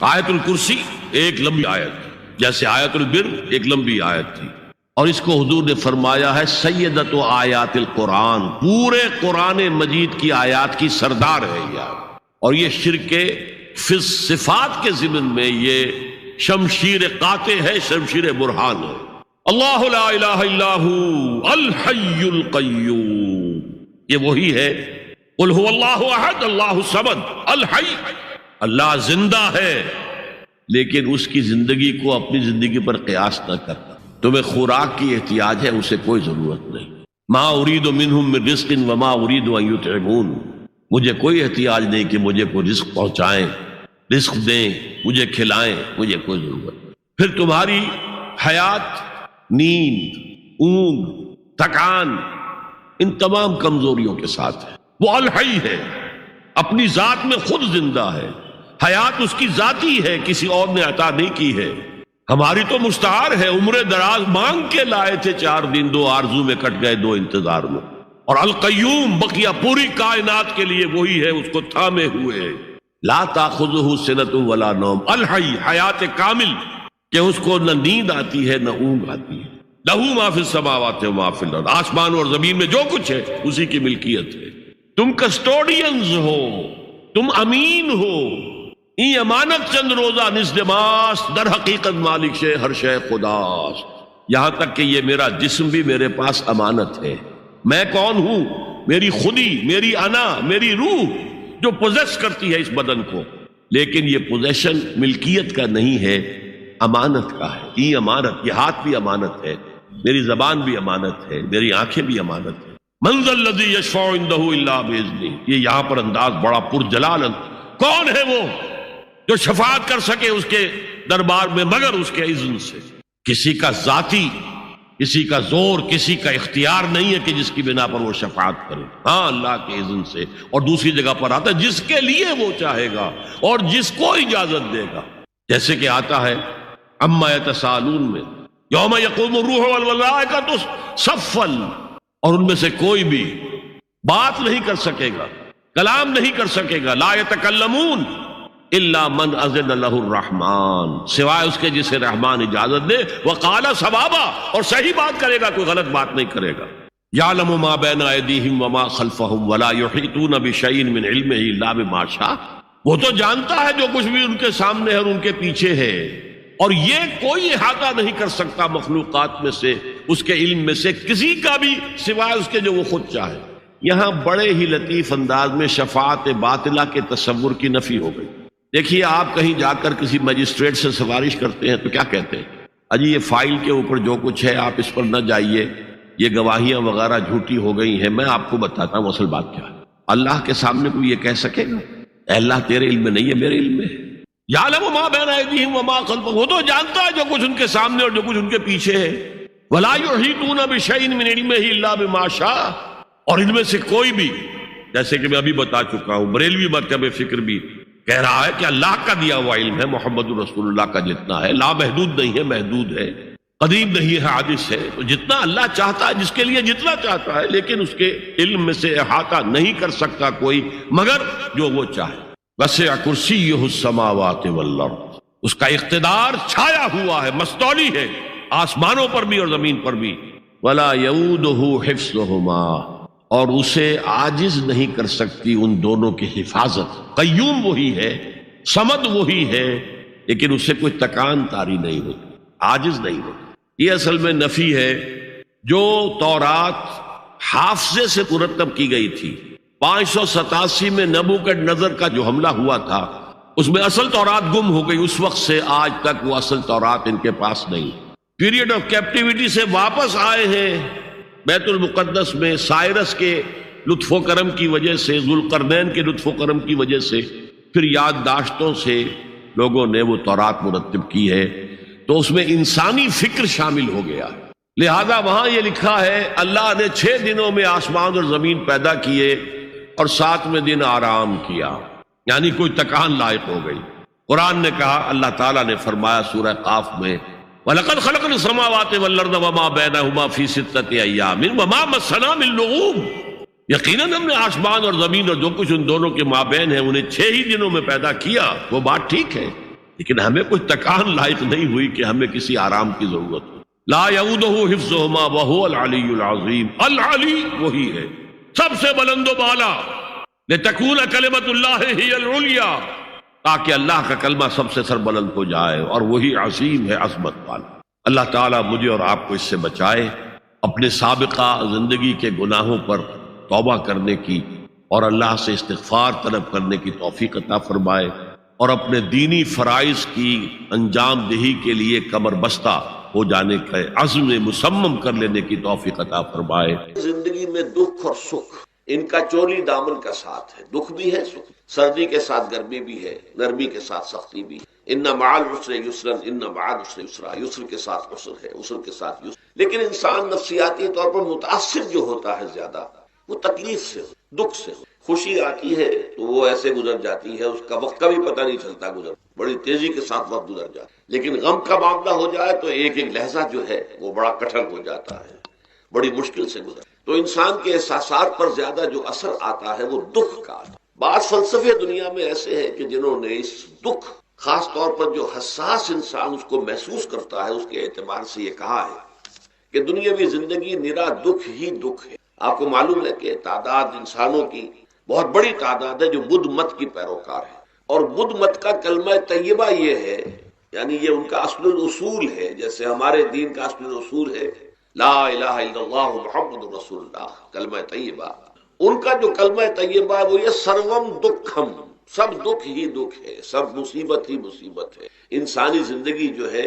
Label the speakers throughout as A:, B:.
A: آیت الکرسی ایک لمبی آیت تھی، جیسے آیت البر ایک لمبی آیت تھی، اور اس کو حضور نے فرمایا ہے سیدۃ آیات القرآن، پورے قرآن مجید کی آیات کی سردار ہے یہ آیت۔ اور یہ شرک فی صفات کے ضمن میں یہ شمشیر قاطع ہے، شمشیر برہان ہے۔ اللہ لا الہ الا ہو الحی القیوم، یہ وہی ہے۔ قل هو اللہ احد اللہ الصمد الحی، اللہ زندہ ہے لیکن اس کی زندگی کو اپنی زندگی پر قیاس نہ کرتا۔ تمہیں خوراک کی احتیاج ہے، اسے کوئی ضرورت نہیں۔ ما ارید منہم من رزق وما ارید ان یطعمون، مجھے کوئی احتیاج نہیں کہ مجھے کوئی رزق پہنچائیں، رزق دیں، مجھے کھلائیں، مجھے کوئی ضرورت نہیں۔ پھر تمہاری حیات، نیند، اونگ، تھکان، ان تمام کمزوریوں کے ساتھ ہے۔ وہ الحی ہے، اپنی ذات میں خود زندہ ہے، حیات اس کی ذاتی ہے، کسی اور نے عطا نہیں کی ہے۔ ہماری تو مستعار ہے، عمر دراز مانگ کے لائے تھے 4 دن، 2 آرزو میں کٹ گئے، 2 انتظار میں۔ اور القیوم بقیہ پوری کائنات کے لیے وہی ہے، اس کو تھامے ہوئے، لا تاخذہ سنۃ ولا نوم، الحی، حیات کامل کہ اس کو نہ نیند آتی ہے نہ اونگ آتی ہے۔ لہ ما فی السماوات و ما فی الارض، آسمان اور زمین میں جو کچھ ہے اسی کی ملکیت ہے۔ تم کسٹوڈینز ہو، تم امین ہو، ای امانت چند روزہ نزدماس، در حقیقت مالک شے ہر شے خداست۔ یہاں تک کہ یہ میرا جسم بھی میرے پاس امانت ہے۔ میں کون ہوں؟ میری خودی، میری انا، میری روح جو پوزیس کرتی ہے اس بدن کو، لیکن یہ پوزیشن ملکیت کا نہیں ہے، امانت کا ہے۔ ای امانت، یہ ہاتھ بھی امانت ہے، میری زبان بھی امانت ہے، میری آنکھیں بھی امانت ہے۔ من ذا الذی یشفع عندہ الا باذنہ، یہ یہاں پر انداز بڑا پرجلال، کون ہے وہ جو شفاعت کر سکے اس کے دربار میں مگر اس کے اذن سے۔ کسی کا ذاتی، کسی کا زور، کسی کا اختیار نہیں ہے کہ جس کی بنا پر وہ شفاعت کرے، ہاں اللہ کے اذن سے۔ اور دوسری جگہ پر آتا ہے جس کے لیے وہ چاہے گا اور جس کو اجازت دے گا، جیسے کہ آتا ہے عما یتساءلون میں، یوم یقوم الروح والملائکۃ صفا، اور ان میں سے کوئی بھی بات نہیں کر سکے گا، کلام نہیں کر سکے گا، لا یتکلمون الا من اذن له الرحمن، سوائے اس کے جسے رحمان اجازت دے، وقال صوابا، اور صحیح بات کرے گا، کوئی غلط بات نہیں کرے گا۔ یعلم ما بین ایدیہم وما خلفہم ولا یحیطون بشیء من علمہ الا بما شاء، وہ تو جانتا ہے جو کچھ بھی ان کے سامنے ہے اور ان کے پیچھے ہے، اور یہ کوئی احاطہ نہیں کر سکتا مخلوقات میں سے، اس کے علم میں سے کسی کا بھی، سوائے اس کے جو وہ خود چاہے۔ یہاں بڑے ہی لطیف انداز میں شفاعت باطلہ کے تصور کی نفی ہو گئی۔ دیکھیے، آپ کہیں جا کر کسی مجسٹریٹ سے سفارش کرتے ہیں تو کیا کہتے ہیں؟ اجی یہ فائل کے اوپر جو کچھ ہے آپ اس پر نہ جائیے، یہ گواہیاں وغیرہ جھوٹی ہو گئی ہیں، میں آپ کو بتاتا ہوں اصل بات کیا ہے۔ اللہ کے سامنے کوئی یہ کہہ سکے گا اے اللہ تیرے علم میں نہیں ہے، میرے علم میں ہے؟ یعلم ما بین ایدیہم وما خلفہم، وہ تو جانتا ہے جو کچھ ان کے سامنے اور جو کچھ ان کے پیچھے ہے۔ ولا یحیطون بشیء من علمہ الا بما شاء، اور ان میں سے کوئی بھی، جیسے کہ میں ابھی بتا چکا ہوں، بریلوی مکتب فکر بھی کہہ رہا ہے کہ اللہ کا دیا ہوا علم ہے، محمد رسول اللہ کا جتنا ہے، لا محدود نہیں ہے، محدود ہے، قدیم نہیں ہے، حادث ہے، تو جتنا اللہ چاہتا ہے، جس کے لیے جتنا چاہتا ہے، لیکن اس کے علم میں سے احاطہ نہیں کر سکتا کوئی مگر جو وہ چاہے۔ وسع کرسیہ السماوات والارض، اس کا اقتدار چھایا ہوا ہے، مستولی ہے، آسمانوں پر بھی اور زمین پر بھی۔ ولا یؤودہ حفظہما، اور اسے عاجز نہیں کر سکتی ان دونوں کی حفاظت۔ قیوم وہی ہے، صمد وہی ہے، لیکن اس سے کوئی تکان تاری نہیں ہوتی، عاجز نہیں ہوتی۔ یہ اصل میں نفی ہے۔ جو تورات حافظے سے مرتب کی گئی تھی، 587 میں نبوکدنضر کا جو حملہ ہوا تھا، اس میں اصل تورات گم ہو گئی، اس وقت سے آج تک وہ اصل تورات ان کے پاس نہیں۔ پیریڈ آف کیپٹیوٹی سے واپس آئے ہیں بیت المقدس میں، سائرس کے لطف و کرم کی وجہ سے، ذوالقرنین کے لطف و کرم کی وجہ سے، پھر یادداشتوں سے لوگوں نے وہ تورات مرتب کی ہے، تو اس میں انسانی فکر شامل ہو گیا۔ لہذا وہاں یہ لکھا ہے اللہ نے 6 دنوں میں آسمان اور زمین پیدا کیے اور 7ویں دن آرام کیا، یعنی کوئی تکان لائق ہو گئی۔ قرآن نے کہا، اللہ تعالیٰ نے فرمایا سورہ قاف میں، وَلَقَدْ خَلَقْنَا السَّمَاوَاتِ وَالْأَرْضَ وَمَا بَيْنَهُمَا فِي 6 أَيَّامٍ وَمَا مَسَّنَا مِن لُغُوبٍ، یقیناً ہم نے آسمان اور زمین اور جو کچھ ان دونوں کے مابین ہے انہیں 6 ہی دنوں میں پیدا کیا۔ وہ بات ٹھیک ہے، لیکن ہمیں کوئی تکان لائق نہیں ہوئی کہ ہمیں کسی آرام کی ضرورت ہو. لا یعودہ حفظہما وہو العلی العظیم. العلی وہی ہے سب سے بلند و بالا. لتکون کلمۃ اللہ ہی العلیٰ، تاکہ اللہ کا کلمہ سب سے سربلند ہو جائے، اور وہی عظیم ہے، عظمت والا. اللہ تعالیٰ مجھے اور آپ کو اس سے بچائے، اپنے سابقہ زندگی کے گناہوں پر توبہ کرنے کی اور اللہ سے استغفار طلب کرنے کی توفیق عطا فرمائے، اور اپنے دینی فرائض کی انجام دہی کے لیے کمر بستہ ہو جانے کا عزم مصمم کر لینے کی توفیق عطا فرمائے.
B: زندگی میں دکھ اور سکھ ان کا چولی دامن کا ساتھ ہے. دکھ بھی ہے، سکھ، سردی کے ساتھ گرمی بھی ہے، نرمی کے ساتھ سختی بھی ہے. ان مع العسر یسرا، ان مع العسر یسرا، یسر کے ساتھ عسر ہے، عسر کے ساتھ یسر. لیکن انسان نفسیاتی طور پر متاثر جو ہوتا ہے زیادہ، وہ تکلیف سے ہو، دکھ سے ہو. خوشی آتی ہے تو وہ ایسے گزر جاتی ہے، اس کا وقت کا بھی پتہ نہیں چلتا، گزر بڑی تیزی کے ساتھ وقت گزر جاتا. لیکن غم کا معاملہ ہو جائے تو ایک ایک لحظہ جو ہے وہ بڑا کٹھن ہو جاتا ہے، بڑی مشکل سے گزر. تو انسان کے احساسات پر زیادہ جو اثر آتا ہے وہ دکھ کا. بعض فلسفے دنیا میں ایسے ہیں کہ جنہوں نے اس دکھ، خاص طور پر جو حساس انسان اس کو محسوس کرتا ہے، اس کے اعتبار سے یہ کہا ہے کہ دنیاوی زندگی نرا دکھ ہی دکھ ہے. آپ کو معلوم ہے کہ تعداد انسانوں کی بہت بڑی تعداد ہے جو بدھ مت کی پیروکار ہے، اور بدھ مت کا کلمہ طیبہ یہ ہے، یعنی یہ ان کا اصل الاصول ہے، جیسے ہمارے دین کا اصل الاصول ہے لا الہ الا اللہ محمد رسول اللہ، کلمہ طیبہ. ان کا جو کلمہ طیبہ ہے وہ یہ سروم دکھم، سب دکھ ہی دکھ ہے، سب مصیبت ہی مصیبت ہے. انسانی زندگی جو ہے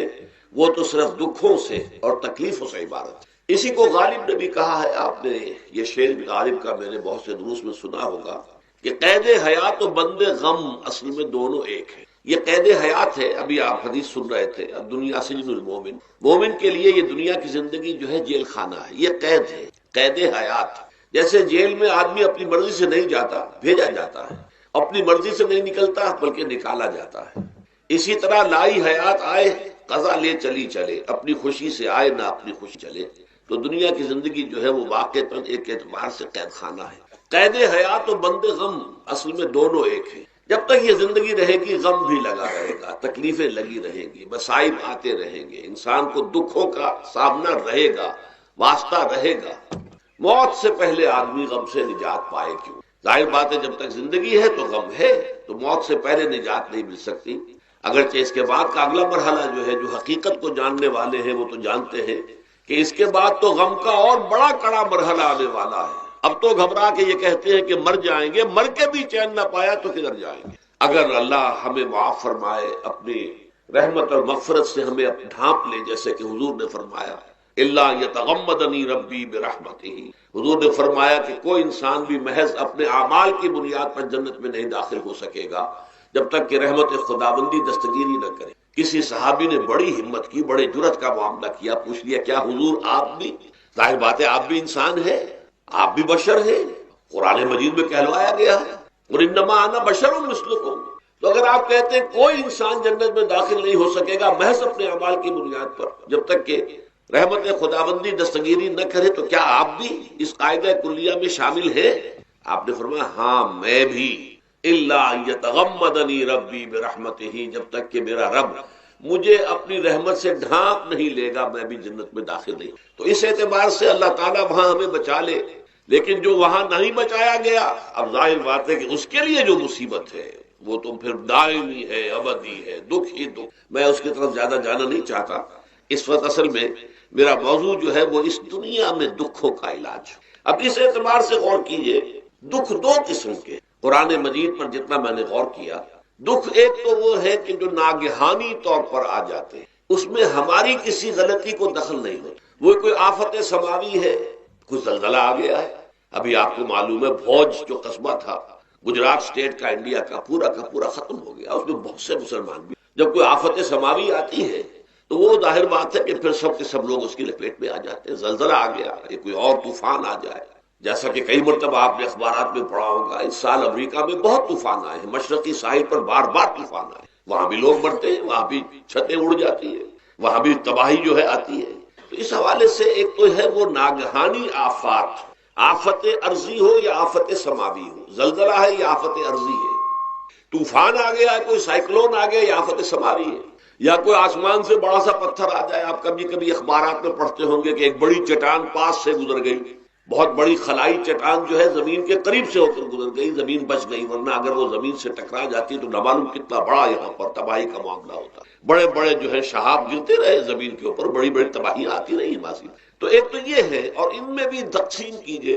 B: وہ تو صرف دکھوں سے اور تکلیفوں سے عبارت ہے. اسی کو غالب نے بھی کہا ہے، آپ نے یہ شعر بھی غالب کا میں نے بہت سے دروس میں سنا ہوگا کہ قید حیات و بند غم اصل میں دونوں ایک ہے. یہ قید حیات ہے. ابھی آپ حدیث سن رہے تھے، دنیا سجن المومن، مومن کے لیے یہ دنیا کی زندگی جو ہے جیل خانہ ہے، یہ قید ہے، قید حیات. جیسے جیل میں آدمی اپنی مرضی سے نہیں جاتا، بھیجا جاتا ہے، اپنی مرضی سے نہیں نکلتا بلکہ نکالا جاتا ہے. اسی طرح لائی حیات آئے قضا لے چلی چلے، اپنی خوشی سے آئے نہ اپنی خوشی چلے. تو دنیا کی زندگی جو ہے وہ واقعتاً ایک اعتبار سے قید خانہ ہے. قید حیات و بند غم اصل میں دونوں ایک ہیں. جب تک یہ زندگی رہے گی غم بھی لگا رہے گا، تکلیفیں لگی رہیں گی، مصائب آتے رہیں گے، انسان کو دکھوں کا سامنا رہے گا، واسطہ رہے گا. موت سے پہلے آدمی غم سے نجات پائے کیوں؟ ظاہر بات ہے جب تک زندگی ہے تو غم ہے، تو موت سے پہلے نجات نہیں مل سکتی. اگرچہ اس کے بعد کا اگلا مرحلہ جو ہے، جو حقیقت کو جاننے والے ہیں وہ تو جانتے ہیں کہ اس کے بعد تو غم کا اور بڑا کڑا مرحلہ آنے والا ہے. اب تو گھبرا کے یہ کہتے ہیں کہ مر جائیں گے، مر کے بھی چین نہ پایا تو کدھر جائیں گے. اگر اللہ ہمیں معاف فرمائے، اپنی رحمت اور مغفرت سے ہمیں ڈھانپ لے، جیسے کہ حضور نے فرمایا الا یتغمدنی ربی برحمتہ، حضور نے فرمایا کہ کوئی انسان بھی محض اپنے اعمال کی بنیاد پر جنت میں نہیں داخل ہو سکے گا جب تک کہ رحمت خداوندی دستگیری نہ کرے. کسی صحابی نے بڑی ہمت کی، بڑے جرأت کا معاملہ کیا، پوچھ لیا کیا حضور آپ بھی؟ ظاہر بات ہے آپ بھی انسان ہیں، آپ بھی بشر ہیں، قرآن مجید میں کہلوایا گیا ہے اور انما انا بشر مثلکم. تو اگر آپ کہتے ہیں کوئی انسان جنت میں داخل نہیں ہو سکے گا محض اپنے اعمال کی بنیاد پر جب تک کہ رحمت خداوندی دستگیری نہ کرے، تو کیا آپ بھی اس قاعدہ کلیہ میں شامل ہیں؟ آپ نے فرمایا ہاں میں بھی. الا یتغمدنی ربی برحمتہ، جب تک کہ میرا رب مجھے اپنی رحمت سے ڈھانپ نہیں لے گا میں بھی جنت میں داخل نہیں. تو اس اعتبار سے اللہ تعالیٰ وہاں ہمیں بچا لے. لیکن جو وہاں نہیں بچایا گیا، اب ظاہر بات ہے کہ اس کے لیے جو مصیبت ہے وہ تو پھر دائمی ہے، ابدی ہے، دکھ ہی دکھ. میں اس کی طرف زیادہ جانا نہیں چاہتا. اس وقت اصل میں میرا موضوع جو ہے وہ اس دنیا میں دکھوں کا علاج. اب اس اعتبار سے غور کیجئے، دکھ دو قسم کے قرآن مجید پر جتنا میں نے غور کیا، دکھ ایک تو وہ ہے کہ جو ناگہانی طور پر آ جاتے ہیں، اس میں ہماری کسی غلطی کو دخل نہیں ہوتا. وہ کوئی آفت سماوی ہے، کوئی زلزلہ آ گیا ہے. ابھی آپ کو معلوم ہے بھوج جو قصبہ تھا گجرات اسٹیٹ کا، انڈیا کا پورا ختم ہو گیا، اس میں بہت سے مسلمان بھی. جب کوئی آفت سماوی آتی ہے تو وہ ظاہر بات ہے کہ پھر سب کے سب لوگ اس کی لپیٹ میں آ جاتے ہیں. زلزلہ آ گیا، یہ کوئی اور طوفان آ جائے، جیسا کہ کئی مرتبہ آپ نے اخبارات میں پڑھا ہوگا، اس سال امریکہ میں بہت طوفان آئے ہیں، مشرقی ساحل پر بار بار طوفان آئے، وہاں بھی لوگ مرتے ہیں، وہاں بھی چھتیں اڑ جاتی ہیں، وہاں بھی تباہی جو ہے آتی ہے. تو اس حوالے سے ایک تو ہے وہ ناگہانی آفات، آفت ارضی ہو یا آفت سماوی ہو، زلزلہ ہے یا آفت ارضی ہے. طوفان آ گیا ہے، کوئی سائیکلون آ گیا، یہ آفت سماوی ہے، یا کوئی آسمان سے بڑا سا پتھر آ جائے. آپ کبھی کبھی اخبارات میں پڑھتے ہوں گے کہ ایک بڑی چٹان پاس سے گزر گئی، بہت بڑی خلائی چٹان جو ہے زمین کے قریب سے ہو کر گزر گئی، زمین بچ گئی، ورنہ اگر وہ زمین سے ٹکرا جاتی تو نہ معلوم کتنا بڑا یہاں پر تباہی کا معاملہ ہوتا. بڑے بڑے جو ہے شہاب گرتے رہے زمین کے اوپر، بڑی بڑی تباہیاں آتی رہی ماضی میں. تو ایک تو یہ ہے، اور ان میں بھی تقسیم کیجئے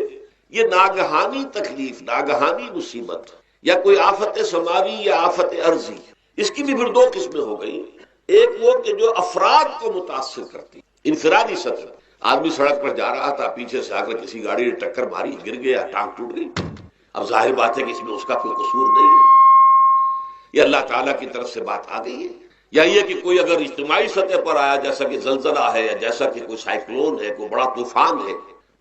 B: یہ ناگہانی تکلیف، ناگہانی مصیبت، یا کوئی آفت سماوی یا آفت ارضی، اس کی بھی پھر دو قسمیں ہو گئی. ایک وہ کہ جو افراد کو متاثر کرتی، انفرادی سطح. آدمی سڑک پر جا رہا تھا، پیچھے سے آ کر کسی گاڑی نے ٹکر ماری، گر گیا، ٹانگ ٹوٹ گئی. اب ظاہر بات ہے کہ اس میں اس کا کوئی قصور نہیں ہے، یہ اللہ تعالیٰ کی طرف سے بات آ گئی ہے. یا یہ کہ کوئی اگر اجتماعی سطح پر آیا، جیسا کہ زلزلہ ہے، یا جیسا کہ کوئی سائیکلون ہے، کوئی بڑا طوفان ہے،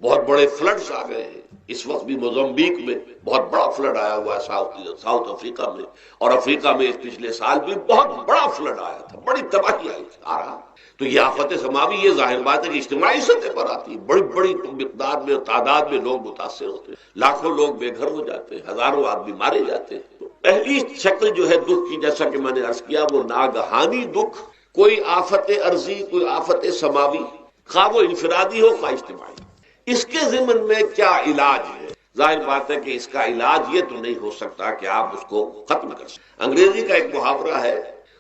B: بہت بڑے فلڈز آ گئے ہیں. اس وقت بھی موزمبیق میں بہت بڑا فلڈ آیا ہوا ہے، ساؤتھ افریقہ میں، اور افریقہ میں پچھلے سال بھی بہت بڑا فلڈ آیا تھا، بڑی تباہی آئی تھی، آ رہا. تو یہ آفت سماوی، یہ ظاہر بات ہے کہ اجتماعی سطح پر آتی ہے، بڑی بڑی مقدار میں، تعداد میں لوگ متاثر ہوتے ہیں، لاکھوں لوگ بے گھر ہو جاتے ہیں، ہزاروں آدمی مارے جاتے ہیں. تو پہلی شکل جو ہے دکھ کی، جیسا کہ میں نے عرض کیا، وہ ناگہانی دکھ، کوئی آفت ارضی، کوئی آفت سماوی، خواہ وہ انفرادی ہو خواہ اجتماعی. اس کے ضمن میں کیا علاج ہے؟ ظاہر بات ہے کہ اس کا علاج یہ تو نہیں ہو سکتا کہ آپ اس کو ختم کر سکیں. انگریزی کا ایک محاورہ ہے،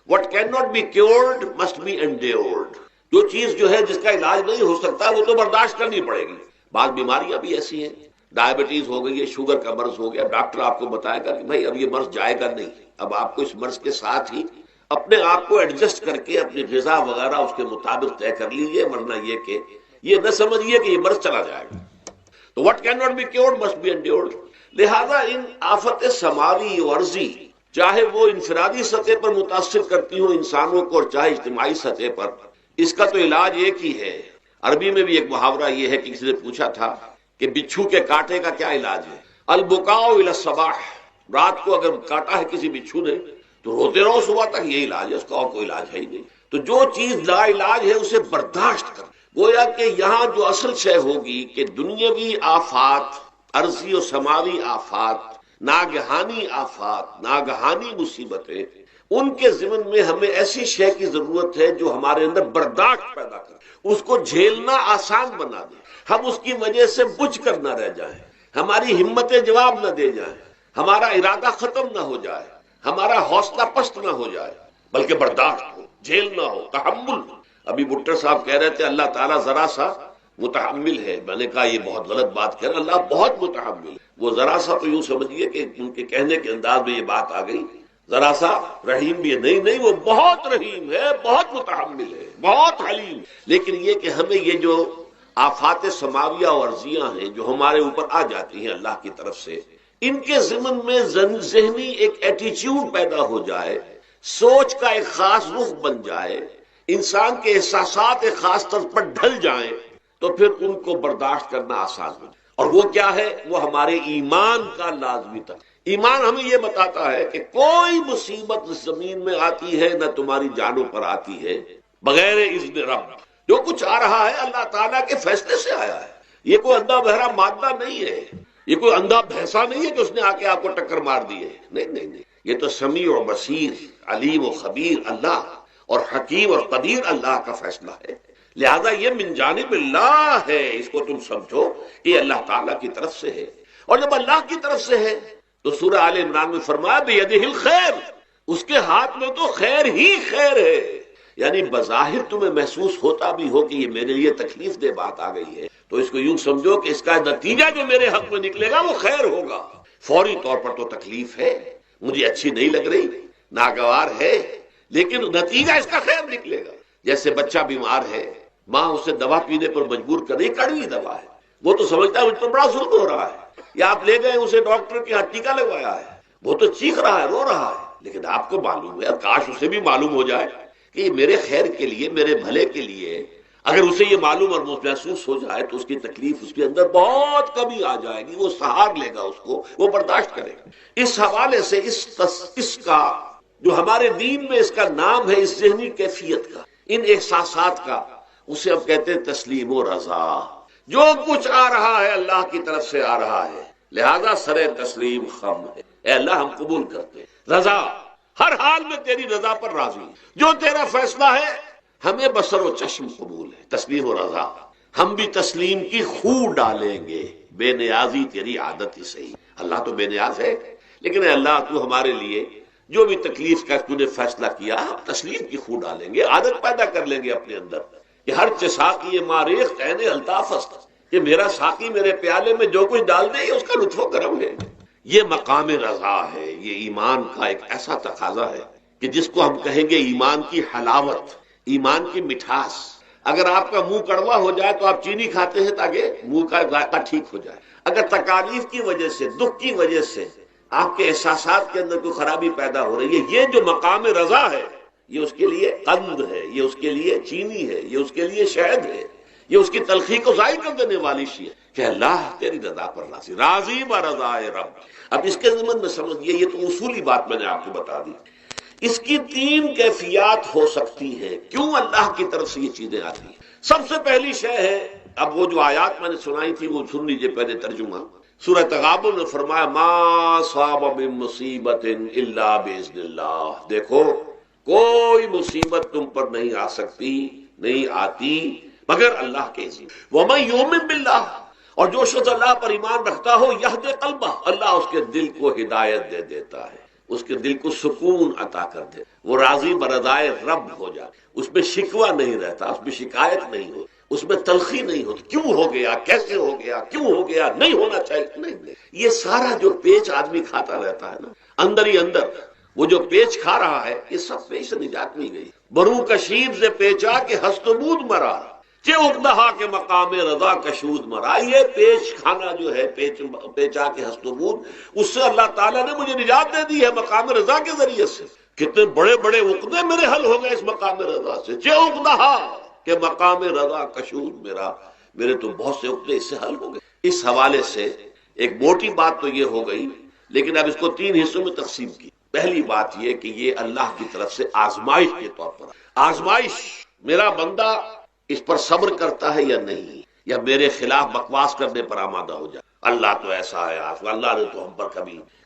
B: what cannot be cured must be endured. جو چیز جو ہے جس کا علاج نہیں ہو سکتا وہ تو برداشت کرنی پڑے گی. بعض بیماریاں بھی ایسی ہیں، ڈائبٹیز ہو گئی ہے، شوگر کا مرض ہو گیا، ڈاکٹر آپ کو بتائے گا کہ بھائی اب یہ مرض جائے گا نہیں، اب آپ کو اس مرض کے ساتھ ہی اپنے آپ کو ایڈجسٹ کر کے اپنی غذا وغیرہ اس کے مطابق طے کر لیجیے، ورنہ یہ کہ یہ نہ سمجھیے کہ یہ مرض چلا جائے گا. تو what cannot be cured must be endured. لہذا ان آفت سماوی و ارضی، چاہے وہ انفرادی سطح پر متاثر کرتی ہوں انسانوں کو، اور چاہے اجتماعی سطح پر، اس کا تو علاج ایک ہی ہے. عربی میں بھی ایک محاورہ یہ ہے کہ کسی نے پوچھا تھا کہ بچھو کے کاٹے کا کیا علاج ہے؟ البکاء الی الصباح. رات کو اگر کاٹا ہے کسی بچھو نے تو روتے رہو صبح تک، یہ علاج ہے، اس کا اور کوئی علاج ہے ہی نہیں. تو جو چیز لا علاج ہے اسے برداشت کر. گویا کہ یہاں جو اصل شے ہوگی کہ دنیاوی آفات، ارضی و سماوی آفات، ناگہانی آفات، ناگہانی مصیبتیں، ان کے ضمن میں ہمیں ایسی شے کی ضرورت ہے جو ہمارے اندر برداشت پیدا کرے، اس کو جھیلنا آسان بنا دے، ہم اس کی وجہ سے بجھ کر نہ رہ جائیں، ہماری ہمتیں جواب نہ دے جائیں، ہمارا ارادہ ختم نہ ہو جائے، ہمارا حوصلہ پست نہ ہو جائے، بلکہ برداشت ہو، جھیلنا ہو، تحمل ہو. ابھی بٹر صاحب کہہ رہے تھے اللہ تعالیٰ ذرا سا متحمل ہے. میں نے کہا یہ بہت غلط بات کہہ رہے، اللہ بہت متحمل ہے. وہ ذرا سا تو یوں سمجھیے کہ ان کے کہنے کے انداز میں یہ بات آ گئی، ذرا سا رحیم بھی ہے. نہیں، وہ بہت رحیم ہے، بہت متحمل ہے، بہت حلیم. لیکن یہ کہ ہمیں یہ جو آفات سماویہ اور ارضیاں ہیں جو ہمارے اوپر آ جاتی ہیں اللہ کی طرف سے، ان کے ضمن میں ذہنی ایک ایٹیچیوڈ پیدا ہو جائے، سوچ کا ایک خاص رخ بن جائے، انسان کے احساسات ایک خاص طرز پر ڈھل جائیں، تو پھر ان کو برداشت کرنا آسان ہو جائے. اور وہ کیا ہے؟ وہ ہمارے ایمان کا لازمی تھا. ایمان ہمیں یہ بتاتا ہے کہ کوئی مصیبت زمین میں آتی ہے نہ تمہاری جانوں پر آتی ہے بغیر اذن رب. جو کچھ آ رہا ہے اللہ تعالیٰ کے فیصلے سے آیا ہے. یہ کوئی اندھا بہرا مادہ نہیں ہے، یہ کوئی اندھا بھینسا نہیں ہے کہ اس نے آ کے آپ کو ٹکر مار دی ہے. نہیں، یہ تو سمیع و بصیر، علیم و خبیر اللہ، اور حکیم اور قدیر اللہ کا فیصلہ ہے. لہذا یہ من جانب اللہ ہے، اس کو تم سمجھو کہ یہ اللہ تعالیٰ کی طرف سے ہے. اور جب اللہ کی طرف سے ہے تو سورہ آل عمران میں فرمایا بیدہ الخیر، اس کے ہاتھ میں تو خیر ہی خیر ہے. یعنی بظاہر تمہیں محسوس ہوتا بھی ہو کہ یہ میرے لیے تکلیف دہ بات آ گئی ہے، تو اس کو یوں سمجھو کہ اس کا نتیجہ جو میرے حق میں نکلے گا وہ خیر ہوگا. فوری طور پر تو تکلیف ہے، مجھے اچھی نہیں لگ رہی، ناگوار ہے، لیکن نتیجہ اس کا خیر نکلے گا. جیسے بچہ بیمار ہے، ماں اسے دوا پینے پر مجبور کر رہی، کڑوی دوا ہے، وہ تو سمجھتا ہے مجھ پر بڑا ظلم ہو رہا ہے. یا آپ لے گئے اسے ڈاکٹر کے ہاں ٹیکا لگوایا ہے، وہ تو چیخ رہا ہے، رو رہا ہے، لیکن آپ کو معلوم ہے، کاش اسے بھی معلوم ہو جائے کہ یہ میرے خیر کے لیے، میرے بھلے کے لیے. اگر اسے یہ معلوم اور محسوس ہو جائے تو اس کی تکلیف اس کے اندر بہت کمی آ جائے گی، وہ سہار لے گا اس کو، وہ برداشت کرے گا. اس حوالے سے اس کا جو ہمارے دین میں اس کا نام ہے، اس ذہنی کیفیت کا، ان احساسات کا، اسے ہم کہتے ہیں تسلیم و رضا. جو کچھ آ رہا ہے اللہ کی طرف سے آ رہا ہے، لہذا سر تسلیم خم ہے. اے اللہ ہم قبول کرتے ہیں. رضا، ہر حال میں تیری رضا پر راضی، جو تیرا فیصلہ ہے ہمیں بصر و چشم قبول ہے، تسلیم و رضا، ہم بھی تسلیم کی خو ڈالیں گے، بے نیازی تیری عادت ہی صحیح۔ اللہ تو بے نیاز ہے، لیکن اے اللہ تو ہمارے لیے جو بھی تکلیف کا تو نے فیصلہ کیا، ہم تسلیم کی خو ڈالیں گے، عادت پیدا کر لیں گے اپنے اندر کہ ہر ساقی ماریخ عین الطاف است، کہ میرا ساقی میرے پیالے میں جو کچھ ڈال دے یہ اس کا لطف و کرم ہے۔ یہ مقام رضا ہے، یہ ایمان کا ایک ایسا تقاضا ہے کہ جس کو ہم کہیں گے ایمان کی حلاوت، ایمان کی مٹھاس۔ اگر آپ کا منہ کڑوا ہو جائے تو آپ چینی کھاتے ہیں تاکہ منہ کا ذائقہ ٹھیک ہو جائے۔ اگر تکالیف کی وجہ سے، دکھ کی وجہ سے آپ کے احساسات کے اندر کوئی خرابی پیدا ہو رہی ہے، یہ جو مقام رضا ہے یہ اس کے لیے قند ہے، یہ اس کے لیے چینی ہے، یہ اس کے لیے شہد ہے، یہ اس کی تلخی کو ظاہر کر دینے والی شیء ہے کہ اللہ تیری رضا پر راضی، راضی برضائے رب۔ اب اس کے ضمن میں سمجھئے، یہ تو اصولی بات میں نے آپ کو بتا دی۔ اس کی تین کیفیات ہو سکتی ہے، کیوں اللہ کی طرف سے یہ چیزیں آتی ہیں۔ سب سے پہلی شے ہے، اب وہ جو آیات میں نے سنائی تھی وہ سن لیجئے پہلے ترجمہ۔ سورہ تغابن نے فرمایا ما صاب من مصیبت الا باذن اللہ، دیکھو کوئی مصیبت تم پر نہیں آ سکتی، نہیں آتی مگر اللہ کے اذن۔ ومن یؤمن باللہ، اور جو شخص اللہ پر ایمان رکھتا ہو، یہد قلبہ، اللہ اس کے دل کو ہدایت دے دیتا ہے، اس کے دل کو سکون عطا کر دے، وہ راضی برضائے رب ہو جائے، اس میں شکوہ نہیں رہتا، اس میں شکایت نہیں ہوتی، اس میں تلخی نہیں ہوتی، کیوں ہو گیا، کیسے ہو گیا، کیوں ہو گیا، نہیں ہونا چاہیے، نہیں۔ یہ سارا جو پیچ آدمی کھاتا رہتا ہے نا اندر ہی اندر، وہ جو پیچ کھا رہا ہے، یہ سب پیچ سے نجات نہیں گئی۔ برو کشید سے پیچا کہ ہست و بود مرا، چے اقدہا کے مقام رضا کشود مرا۔ یہ پیچ کھانا جو ہے، پیچا کے ہست و بود، اس سے اللہ تعالیٰ نے مجھے نجات دے دی ہے مقام رضا کے ذریعے سے۔ کتنے بڑے بڑے عقدے میرے حل ہو گئے اس مقام رضا سے، چے اقدہا کہ مقام رضا کشود میرا، میرے تو بہت سے عقدے اس سے حل ہو گئے۔ اس حوالے سے ایک موٹی بات تو یہ ہو گئی، لیکن اب اس کو تین حصوں میں تقسیم کی۔ پہلی بات یہ کہ یہ اللہ کی طرف سے آزمائش کے طور پر، آزمائش، میرا بندہ اس پر صبر کرتا ہے یا نہیں، یا میرے خلاف بکواس کرنے پر آمادہ ہو جائے۔ اللہ تو ایسا ہے، اللہ نے تو ہم پر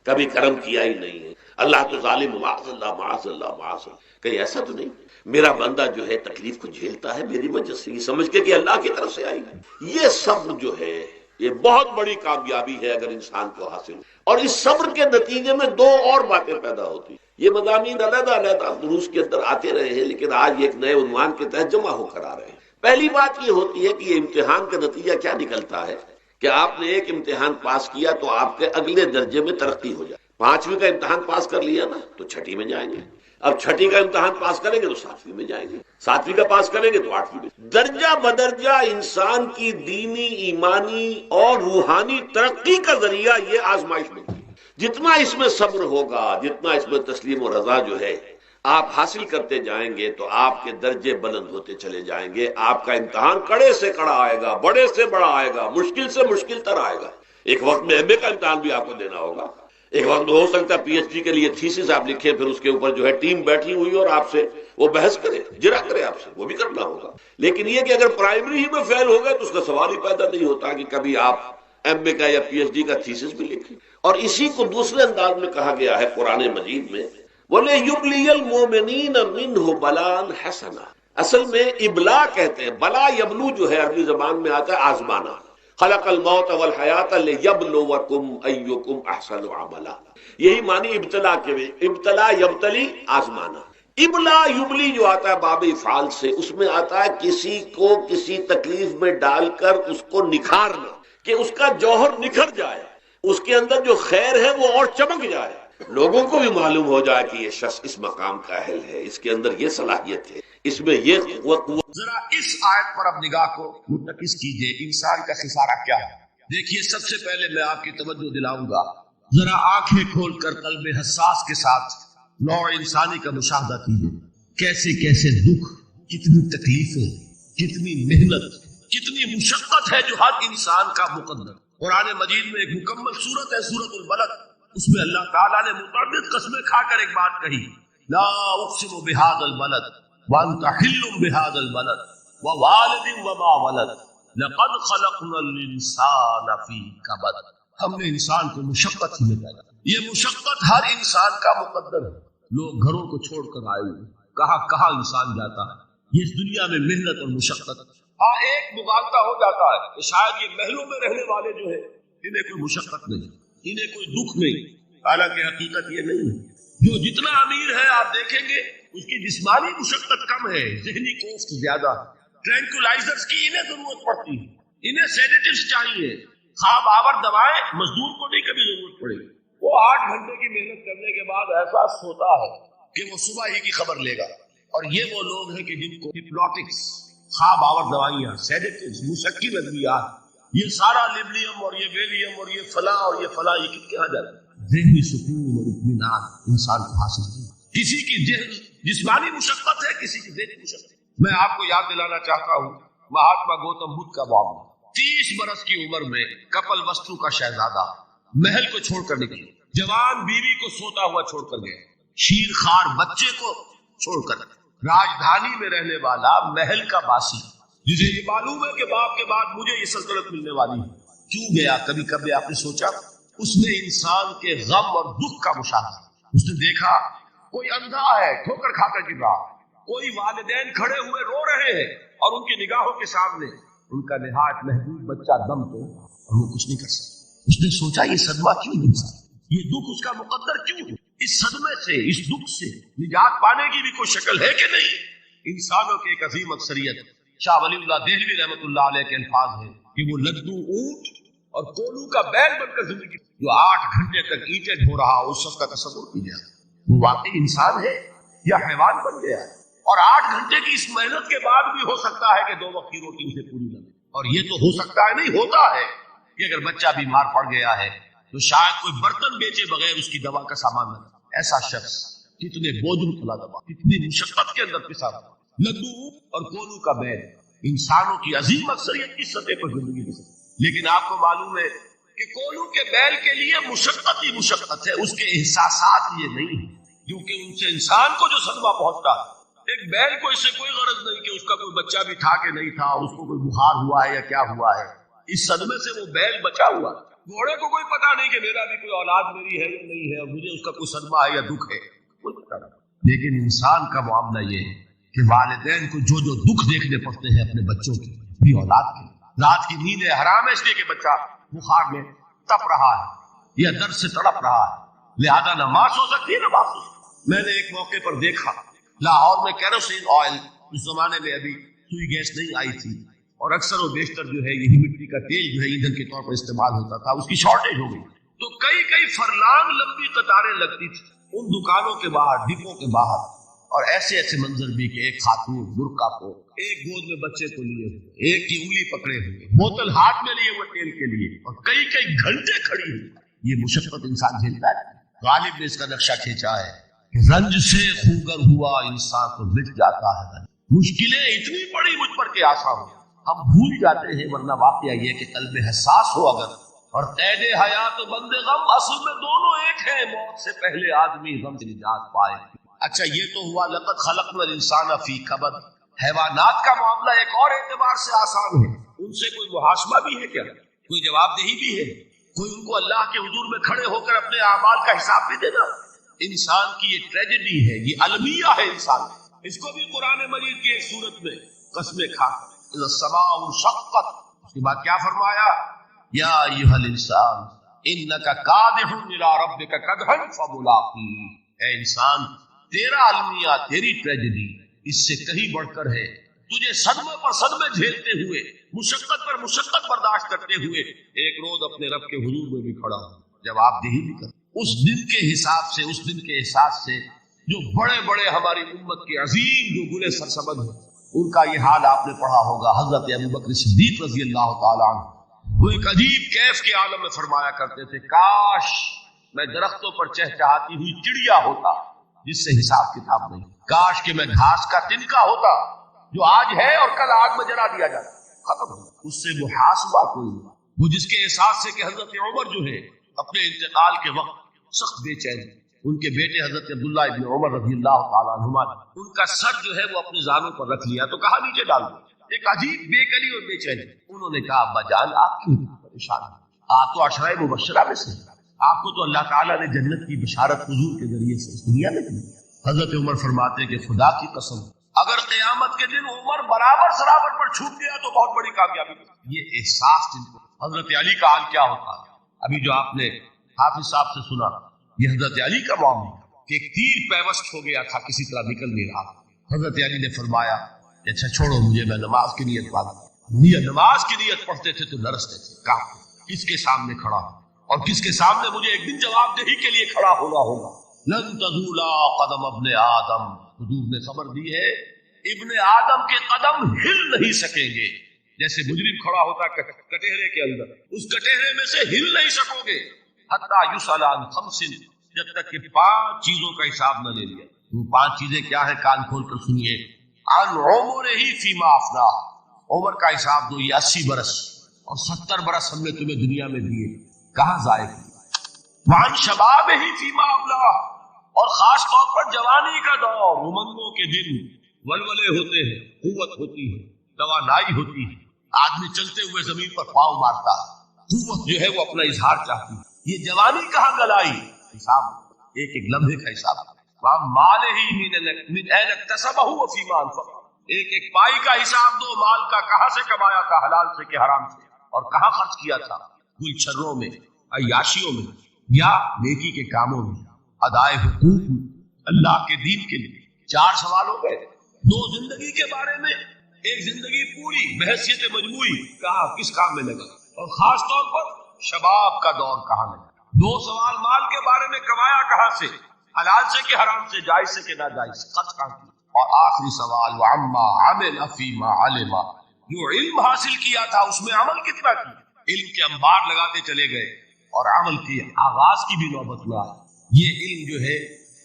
B: کبھی کرم کیا ہی نہیں ہے، اللہ تو ظالم، معاذ اللہ معاذ اللہ معاذ اللہ۔ کہیں ایسا تو نہیں، میرا بندہ جو ہے تکلیف کو جھیلتا ہے میری وجہ سے، یہ سمجھ کے کہ اللہ کی طرف سے آئی ہے۔ یہ صبر جو ہے یہ بہت بڑی کامیابی ہے اگر انسان کو حاصل ہو، اور اس صبر کے نتیجے میں دو اور باتیں پیدا ہوتی ہیں۔ یہ مضامین علیحدہ علیحدہ دروس کے اندر آتے رہے ہیں، لیکن آج ایک نئے عنوان کے تحت جمع ہو کر آ رہے ہیں۔ پہلی بات یہ ہوتی ہے کہ یہ امتحان کا نتیجہ کیا نکلتا ہے کہ آپ نے ایک امتحان پاس کیا تو آپ کے اگلے درجے میں ترقی ہو جائے۔ 5ویں کا امتحان پاس کر لیا نا تو 6ٹھی میں جائیں گے، اب 6ٹھی کا امتحان پاس کریں گے تو 7ویں میں جائیں گے، 7ویں کا پاس کریں گے تو 8ویں میں۔ درجہ بدرجہ انسان کی دینی، ایمانی اور روحانی ترقی کا ذریعہ یہ آزمائش بنتی ہے۔ جتنا اس میں صبر ہوگا، جتنا اس میں تسلیم و رضا جو ہے آپ حاصل کرتے جائیں گے تو آپ کے درجے بلند ہوتے چلے جائیں گے۔ آپ کا امتحان کڑے سے کڑا آئے گا، بڑے سے بڑا آئے گا، مشکل سے مشکل تر آئے گا۔ ایک وقت میں ایم اے کا امتحان بھی آپ کو دینا ہوگا، ایک وقت میں ہو سکتا ہے پی ایچ ڈی کے لیے تھیسس آپ لکھیں، پھر اس کے اوپر جو ہے ٹیم بیٹھی ہوئی اور آپ سے وہ بحث کرے، جرا کرے آپ سے، وہ بھی کرنا ہوگا۔ لیکن یہ کہ اگر پرائمری ہی میں فیل ہو گئے تو اس کا سوال ہی پیدا نہیں ہوتا کہ کبھی آپ ایم اے کا یا پی ایچ ڈی کا تھیسس بھی لکھیں۔ اور اسی کو دوسرے انداز میں کہا گیا ہے قرآن مجید میں، وَلِيُبْلِيَ الْمُؤْمِنِينَ مِنْهُ بَلَاءً حَسَنًا۔ اصل میں ابلا کہتے ہیں، بلا یبلو جو ہے عربی زبان میں آتا ہے آزمانا۔ خلق الموت والحیات لیبلوکم ایکم احسن عملا، یہی معنی ابتلا کے بھی، ابتلا یبتلی آزمانا۔ ابلا یبلی جو آتا ہے باب افعال سے، اس میں آتا ہے کسی کو کسی تکلیف میں ڈال کر اس کو نکھارنا، کہ اس کا جوہر نکھر جائے، اس کے اندر جو خیر ہے وہ اور چمک جائے، لوگوں کو بھی معلوم ہو جائے کہ یہ شخص اس مقام کا اہل ہے، اس کے اندر یہ صلاحیت ہے، اس میں یہ قوت۔
C: ذرا اس آیت پر اب نگاہ کو مرتکز کیجئے، انسان کا خسارہ کیا ہے۔ دیکھیے، سب سے پہلے میں آپ کی توجہ دلاؤں گا، ذرا آنکھیں کھول کر قلب حساس کے ساتھ نوع انسانی کا مشاہدہ کیجئے، کیسے کیسے دکھ، کتنی تکلیفیں، کتنی محنت، کتنی مشقت ہے جو ہر انسان کا مقدر۔ قرآن مجید میں ایک مکمل سورت ہے، سورت البلد، اس میں اللہ تعالیٰ نے متعدد قسمیں کھا کر ایک بات کہی، لا اقسم بہذا البلد وانت حل بہذا البلد ووالد وما ولد لقد خلقنا الانسان فی کبد۔ ہم نے انسان کو مشقت ہی میں پیدا کیا، یہ مشقت ہر انسان کا مقدر ہے. لوگ گھروں کو چھوڑ کر آئے ہوئے، کہاں کہاں انسان جاتا ہے. یہ اس دنیا میں محنت اور مشقت. ہاں ایک مغالطہ ہو جاتا ہے کہ شاید یہ محلوں میں رہنے والے جو ہے انہیں کوئی مشقت نہیں، انہیں کوئی دکھ نہیں. حالانکہ حقیقت یہ نہیں ہے. جو جتنا امیر ہے آپ دیکھیں گے اس کی جسمانی مشقت کم ہے، ذہنی کوفت زیادہ. ٹرینکولائزرز کی انہیں ضرورت پڑتی ہے، انہیں سیڈیٹیوز چاہیے. خواب آور دوائیں مزدور کو نہیں کبھی ضرورت پڑے. وہ 8 گھنٹے کی محنت کرنے کے بعد احساس ہوتا ہے کہ وہ صبح ہی کی خبر لے گا. اور یہ وہ لوگ ہیں کہ جن کو ہپنوٹکس، خواب آور دوائیاں، سیڈیٹیوز، مسکن ادویات، یہ سارا لیبلیم اور یہ ویلیم اور یہ فلاں اور یہ فلاں، یہ کہاں جاتا ہے؟ ذہنی سکون اور اطمینان انسان کو حاصل نہیں. کسی کی جسمانی مشقت ہے، کسی کی ذہنی مشقت. میں آپ کو یاد دلانا چاہتا ہوں مہاتما گوتم بدھ کا معاملہ. 30 برس کی عمر میں کپل وستو کا شہزادہ محل کو چھوڑ کر نکلے. جوان بیوی کو سوتا ہوا چھوڑ کر گئے، شیر خوار بچے کو چھوڑ کر. راجدھانی میں رہنے والا محل کا باسی جسے یہ معلوم ہے کہ باپ کے بعد مجھے یہ سلطنت ملنے والی ہے، کیوں گیا؟ کبھی کبھی آپ نے سوچا؟ اس نے انسان کے غم اور دکھ کا مشاہدہ. اس نے دیکھا کوئی اندھا ہے ٹھوکر کھا کر گر رہا، کوئی والدین کھڑے ہوئے رو رہے ہیں اور ان کی نگاہوں کے سامنے ان کا نہایت محبوب بچہ دم تو اور وہ کچھ نہیں کر سکتا. اس نے سوچا یہ صدمہ کیوں انسان، یہ دکھ اس کا مقدر کیوں؟ اس صدمے سے، اس دکھ سے نجات پانے کی بھی کوئی شکل ہے کہ نہیں؟ انسانوں کی ایک عظیم اکثریت، شاہ ولی اللہ دہلوی رحمۃ اللہ علیہ کے الفاظ ہیں کہ وہ لگدو اونٹ اور کولو کا بیل بن کر زندگی جو 8 گھنٹے تک اینٹیں ڈھو رہا اس شخص کا تصور کیجیے، وہ واقعی انسان ہے یا حیوان بن گیا ہے؟ اور 8 گھنٹے کی اس محنت کے بعد بھی ہو سکتا ہے کہ 2 وقت کی روٹی اسے پوری لگے. اور یہ تو ہو سکتا ہے، نہیں ہوتا ہے کہ اگر بچہ بیمار پڑ گیا ہے تو شاید کوئی برتن بیچے بغیر اس کی دوا کا سامان نہ. ایسا شخص کتنے بوجھ تلا دبا، کتنی مشقت کے اندر پسا دبا. لگو اور کولو کا بیل انسانوں کی عظیم اکثریت کی سطح پر زندگی گزرتی. لیکن آپ کو معلوم ہے کہ کولو کے بیل کے لیے مشقت ہی مشقت ہے، اس کے احساسات یہ نہیں ہے، کیونکہ ان سے انسان کو جو صدمہ پہنچتا ہے. ایک بیل کو اس سے کوئی غرض نہیں کہ اس کا کوئی بچہ بھی تھا کہ نہیں تھا، اس کو کوئی بخار ہوا ہے یا کیا ہوا ہے. اس صدمے سے وہ بیل بچا ہوا. گھوڑے کو کوئی پتا نہیں کہ میرا بھی کوئی اولاد میری ہے یا نہیں ہے اور مجھے اس کا کوئی صدمہ ہے یا دکھ ہے، کوئی پتا نہیں. لیکن انسان کا معاملہ یہ ہے کہ والدین کو جو جو دکھ دیکھنے پڑتے ہیں اپنے بچوں کے بھی اولاد کے. رات کی نیندیں حرام ہے اس لیے کہ بچہ بخار میں تپ رہا ہے یا درد سے تڑپ رہا ہے، لہذا نہ ماں سو سکتی ہے نہ باپ سو سکتی. میں نے ایک موقع پر دیکھا لاہور میں کیروسین آئل، اس زمانے میں ابھی سوئی گیس نہیں آئی تھی اور اکثر و بیشتر جو ہے یہی مٹی کا تیل جو ہے ایندھن کے طور پر استعمال ہوتا تھا، اس کی شارٹیج ہو گئی. تو کئی فرلانگ لمبی قطاریں لگتی تھی ان دکانوں کے باہر، ڈپوں کے باہر. اور ایسے منظر بھی کہ ایک خاتون برقع کو، ایک گود میں بچے کو لیے ہوئے، ایک کی انگلی پکڑے ہوئے، بوتل ہاتھ میں لیے ہوئے تیل کے لیے، اور کئی گھنٹے کھڑی ہوئی. یہ مشقت انسان جھیلتا ہے. غالب نے اس کا نقشہ کھینچا ہے کہ رنج سے خوگر ہوا انسان کو مٹ جاتا ہے. مشکلیں اتنی بڑی مجھ پر کہ آسان ہو، ہم بھول جاتے ہیں، ورنہ واقعہ یہ کہ قلب حساس ہو اگر اور قید حیات و بند غم اصل میں دونوں ایک ہیں. موت سے پہلے آدمی غم سے نجات پائے. اچھا یہ تو ہوا لقد خلقنا الانسان فی کبد. حیوانات کا معاملہ ایک اور اعتبار سے آسان ہے. ان سے کوئی محاسبہ بھی ہے کیا؟ کوئی جواب دہی بھی ہے؟ کوئی ان کو اللہ کے حضور میں کھڑے ہو کر اپنے اعمال کا حساب بھی دینا؟ انسان کی یہ ٹریجڈی ہے، یہ المیہ ہے انسان. اس کو بھی قرآن مجید کی ایک صورت میں قسمیں کھا اذا السماء انشقت، اس کے بعد کیا فرمایا؟ یا ایھا الانسان انک کادح الی ربک کدحا فملاقیہ. اے انسان تیرا المیہ، تیری ٹریجڈی اس سے کہیں بڑھ کر ہے. تجھے صدمے پر صدمے جھیلتے ہوئے، مشقت پر مشقت برداشت کرتے ہوئے ایک روز اپنے رب کے حضور میں بھی کھڑا ہوں، جواب دہی بھی کر. اس دن کے حساب سے، اس دن کے احساس سے جو بڑے بڑے ہماری امت کے عظیم جو گلے سرسبد ہیں، ان کا یہ حال آپ نے پڑھا ہوگا. حضرت ابوبکر صدیق رضی اللہ تعالیٰ عنہ وہ ایک عجیب کیف کے عالم میں فرمایا کرتے تھے، کاش میں درختوں پر چہچہاتی ہوئی چڑیا ہوتا جس سے حساب کتاب نہیں. کاش کہ میں گھاس کا تنکا ہوتا جو آج ہے اور کل آگ میں جلا دیا جاتا. ختم ہو اس سے محاسبہ کوئی نہیں. وہ جس کے احساس سے کہ حضرت عمر جو ہے اپنے انتقال کے وقت سخت بے چین، ان کے بیٹے حضرت عبداللہ ابن عمر رضی اللہ تعالیٰ عنہما ان کا سر جو ہے وہ اپنے زانوں پر رکھ لیا تو کہا نیچے ڈال دو. ایک عجیب بے کلی اور بے چینی. انہوں نے کہا ابا جان آپ کیوں پریشان ہیں؟ آپ تو عشرہ مبشرہ میں سے، آپ کو تو اللہ تعالیٰ نے جنت کی بشارت حضور کے ذریعے سے اس دنیا میں دی۔ حضرت عمر فرماتے کہ خدا کی قسم اگر قیامت کے دن عمر برابر سرابر پر چھوٹ گیا تو بہت بڑی کامیابی ہوگی۔ یہ احساس جن کو، حضرت علی کا حال کیا ہوتا ہے؟ ابھی جو آپ نے حافظ صاحب سے سنا، یہ حضرت علی کا معاملہ کہ ایک تیر پیوست ہو گیا تھا، کسی طرح نکل نہیں رہا۔ حضرت علی نے فرمایا کہ اچھا چھوڑو مجھے، میں نماز کی نیت پڑھتا ہوں۔ نماز کی نیت پڑھتے تھے تو لرزتے تھے، کہا کس کے سامنے کھڑا ہوں اور کس کے سامنے مجھے ایک دن جواب دہی کے لیے کھڑا ہونا ہوگا۔ لن تزولا قدم ابن آدم، حضور نے خبر دی ہے ابن آدم کے قدم ہل نہیں سکیں گے۔ جیسے مجرم کھڑا ہوتا ہے کٹہرے کے اندر، اس کٹہرے میں سے ہل نہیں سکو گے حتی یسأل عن خمس، جب تک کہ 5 چیزوں کا حساب نہ لے لیا۔ وہ 5 چیزیں کیا ہے؟ کان کھول کر سنیے۔ عن عمرہ فیما افنا، عمر کا حساب دو، یہ 80 برس اور 70 برس ہم نے تمہیں دنیا میں دیے، کہاں ضائع کیے؟ وعن شبابہ فیما ابلا، اور خاص طور پر جوانی کا دور، امنگوں کے دن، ولولے ہوتے ہیں، قوت ہوتی ہے، توانائی ہوتی ہے، آدمی چلتے ہوئے زمین پر پاؤں مارتا ہے، قوت جو ہے وہ اپنا اظہار چاہتی ہے۔ یہ جوانی کہاں گلائی؟ حساب ایک ایک لمحے کا حساب۔ مال ہی من این اکتسبہ وفیما انفقہ، ایک ایک پائی کا حساب دو، مال کا کہاں سے کمایا تھا، حلال سے کہ حرام سے، اور کہاں خرچ کیا تھا، گل چھروں میں، عیاشیوں میں، یا نیکی کے کاموں میں، ادائے حقوق میں، اللہ کے دین کے لیے۔ 4 سوال ہو گئے، 2 زندگی کے بارے میں، ایک زندگی پوری بحیثیت مجموعی، کہاں کس کام میں لگا، اور خاص طور پر شباب کا دور کہاں لگا۔ 2 سوال مال کے بارے میں، کمایا کہاں سے، حلال سے کہ حرام سے، جائز سے کہ ناجائز، خرچ کہاں کیا، اور آخری سوال وعما عمل فیما علم، جو علم حاصل کیا تھا اس میں عمل کتنا کیا۔ علم کے انبار لگاتے چلے گئے اور عمل کے آغاز کی بھی نوبت نہ آئی۔ یہ علم جو ہے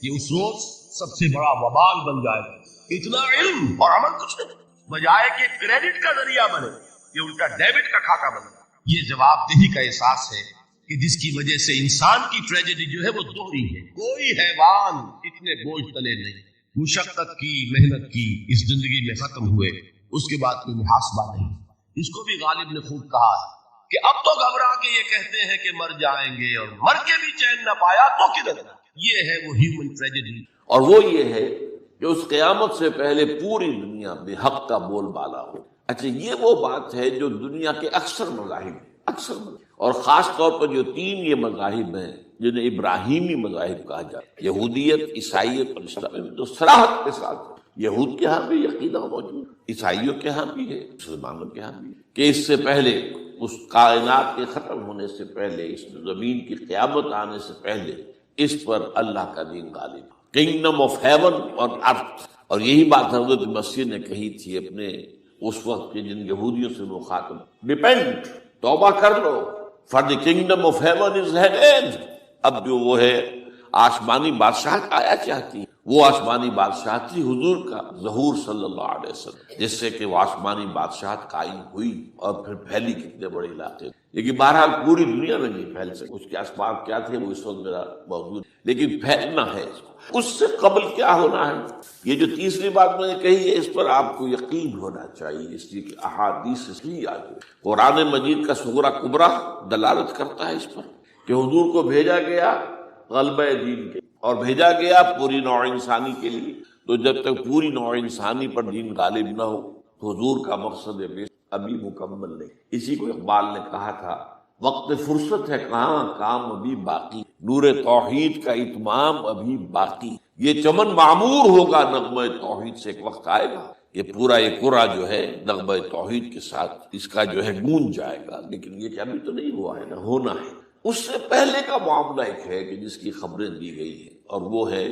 C: یہ اس روز سب سے بڑا وبال بن جائے گا۔ اتنا علم اور عمل کچھ نہیں، بجائے کہ کریڈٹ کا ذریعہ بنے، یہ الٹا ڈیبٹ کا کھاتا بنے۔ یہ جواب دہی کا احساس ہے کہ جس کی وجہ سے انسان کی ٹریجڈی جو ہے وہ دوہری ہے۔ کوئی حیوان اتنے بوجھ تلے نہیں، مشقت کی، محنت کی، اس زندگی میں ختم ہوئے، اس کے بعد کوئی محاسبہ نہیں۔ اس کو بھی غالب نے خوب کہا ہے کہ اب تو گھبرا کے یہ کہتے ہیں کہ مر جائیں گے، اور مر کے بھی چین نہ پایا تو کدھر۔ یہ ہے وہ ہیومن ٹریجڈی،
B: اور وہ یہ ہے کہ اس قیامت سے پہلے پوری دنیا میں حق کا بول بالا ہو۔ اچھا، یہ وہ بات ہے جو دنیا کے اکثر مذاہب، اور خاص طور پر جو 3 یہ مذاہب ہیں جنہیں ابراہیمی مذاہب کہا جاتا ہے، یہودیت، عیسائیت اور اسلام، تو صراحت کے ساتھ یہود کے ہاں بھی عقیدہ موجود، عیسائیوں کے ہاں بھی ہے، مسلمانوں کے ہاں بھی ہے کہ اس سے پہلے، اس کائنات کے ختم ہونے سے پہلے، اس زمین کی قیامت آنے سے پہلے، اس پر اللہ کا دین غالب، کنگڈم آف ہیون اور ارتھ۔ اور یہی بات حضرت مسیح نے کہی تھی اپنے اس وقت کے جن یہودیوں سے مخاطب، ریپینٹ، توبہ کر لو، for the kingdom of heaven is at hand. اب جو وہ ہے آسمانی بادشاہت آیا چاہتی، وہ آسمانی بادشاہت تھی حضور کا ظہور صلی اللہ علیہ وسلم، جس سے کہ وہ آسمانی بادشاہت قائم ہوئی اور پھر پھیلی کتنے بڑے علاقے، لیکن بہرحال پوری دنیا میں نہیں پھیل سکے۔ اس کے اسباب کیا تھے وہ اس وقت میرا موجود، لیکن پھیلنا ہے اس کو۔ اس سے قبل کیا ہونا ہے، یہ جو تیسری بات میں نے کہی ہے، اس پر آپ کو یقین ہونا چاہیے، اس لیے کہ احادیث صحیح آئی، قرآن مجید کا صغرا کبرا دلالت کرتا ہے اس پر کہ حضور کو بھیجا گیا غلبہ دین کے، اور بھیجا گیا پوری نوع انسانی کے لیے۔ تو جب تک پوری نوع انسانی پر دین غالب نہ ہو تو حضور کا مقصد ابھی مکمل نہیں۔ اسی کو اقبال نے کہا تھا، وقت فرصت ہے کہاں، کام ابھی باقی، نور توحید کا اتمام ابھی باقی، یہ چمن معمور ہوگا نغمہ توحید سے، ایک وقت آئے گا یہ پورا یہ قرآن جو ہے نغمہ توحید کے ساتھ اس کا جو ہے گونج جائے گا، لیکن یہ کہ ابھی تو نہیں ہوا ہے، نہ ہونا ہے۔ اس سے پہلے کا معاملہ ایک ہے کہ جس کی خبریں دی گئی ہیں، اور وہ ہے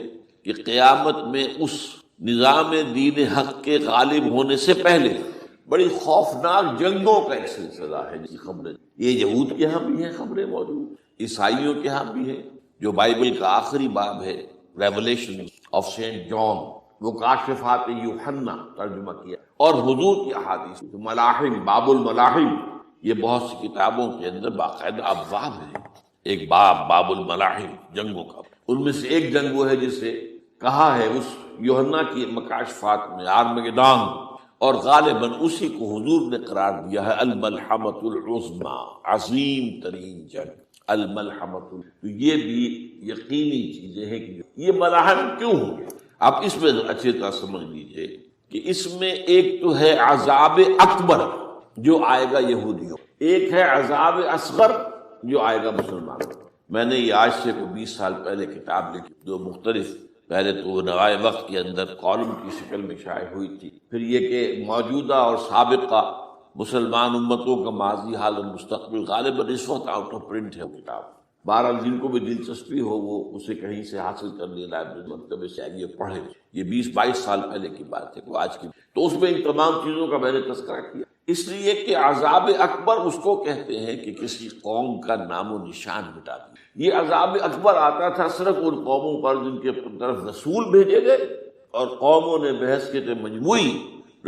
B: کہ قیامت میں اس نظام دین حق کے غالب ہونے سے پہلے بڑی خوفناک جنگوں کا ایک سلسلہ ہے جس کی خبریں، یہ یہود کے ہاں بھی ہیں خبریں موجود، عیسائیوں کے ہاں بھی ہیں۔ جو بائبل کا آخری باب ہے ریولیشن آف سینٹ جان، وہ کاشفات یوحنا ترجمہ کیا، اور حضور کی احادیث، ملاحم، باب الملاحم، یہ بہت سی کتابوں کے اندر باقاعدہ ابواب ہیں، ایک باب الملاحم، جنگوں کا۔ ان میں سے ایک جنگ وہ ہے جسے کہا ہے اس یوحنا کی مکاشفات میں آرمگدان، اور غالباً اسی کو حضور نے قرار دیا ہے الملحمۃ العظمیٰ، عظیم ترین جنگ۔ الملحمۃ، تو یہ بھی یقینی چیزیں ہیں کہ یہ ملاحم کیوں ہوں گے. آپ اس میں اچھی طرح سمجھ لیجئے کہ اس میں ایک تو ہے عذاب اکبر جو آئے گا یہودیوں، ایک ہے عذاب اصغر جو آئے گا مسلمانوں. میں نے یہ آج سے 20 سال پہلے کتاب لکھی جو مختلف، پہلے تو وہ نوائے وقت کے اندر کالم کی شکل میں شائع ہوئی تھی، پھر یہ کہ موجودہ اور سابقہ مسلمان امتوں کا ماضی حال اور مستقبل، غالباً اس وقت آؤٹ آف پرنٹ ہے وہ کتاب. بہرحال جن کو بھی دلچسپی ہو وہ اسے کہیں سے حاصل کر لے، لائبریری مکتبے سے آئیے پڑھے. یہ 20-22 سال پہلے کی بات ہے وہ آج کی. تو اس میں ان تمام چیزوں کا میں نے تذکرہ کیا، اس لیے کہ عذاب اکبر اس کو کہتے ہیں کہ کسی قوم کا نام و نشان مٹا دیا. یہ عذاب اکبر آتا تھا صرف ان قوموں پر جن کے طرف رسول بھیجے گئے اور قوموں نے بحث کے مجموعی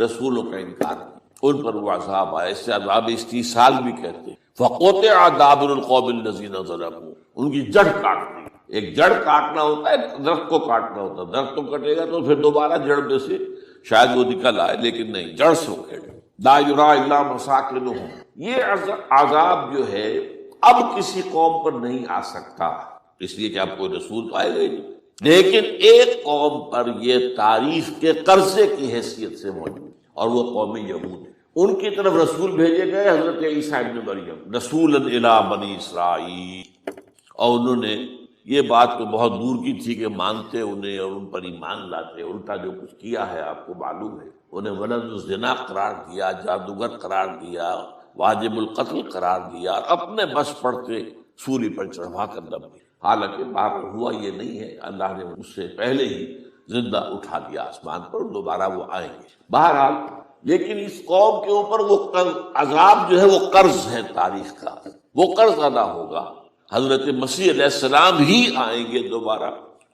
B: رسولوں کا انکار کیا، ان پر وہ عذاب آیا. اس سے عذاب استیصال بھی کہتے ہیں. فَقُطِعَ دَابِرُ الْقَوْمِ الَّذِينَ ظَلَمُوا، ان کی جڑ کاٹ دی. ایک جڑ کاٹنا ہوتا ہے، درخت کو کاٹنا ہوتا ہے. درخت کو کٹے گا تو پھر دوبارہ جڑ میں سے شاید وہ نکل آئے، لیکن نہیں، جڑ سے اکھیڑ. لا یرا الا مساکنہم، یہ عذاب جو ہے اب کسی قوم پر نہیں آ سکتا، اس لیے کہ اب کوئی رسول تو آئے گا ہی نہیں. لیکن ایک قوم پر یہ تاریخ کے قرضے کی حیثیت سے موجود، اور وہ قوم یہود ہے. ان کی طرف رسول بھیجے گئے حضرت عیسیٰ ابن مریم، رسولا الی بنی اسرائیل، اور انہوں نے یہ بات تو بہت دور کی تھی کہ مانتے انہیں اور ان پر ایمان لاتے. الٹا جو کچھ کیا ہے آپ کو معلوم ہے. انہیں ولد الزنا قرار دیا، جادوگر قرار دیا، واجب القتل قرار دیا، اور اپنے بس پڑتے سولی پر چڑھوا کر دب دیا. حالانکہ بات ہوا یہ نہیں ہے، اللہ نے اس سے پہلے ہی زندہ اٹھا دیا آسمان پر، دوبارہ وہ آئیں گے. بہرحال لیکن اس قوم کے اوپر وہ عذاب جو ہے وہ قرض ہے تاریخ کا، وہ قرض ادا ہوگا. حضرت مسیح علیہ السلام ہی آئیں گے دوبارہ،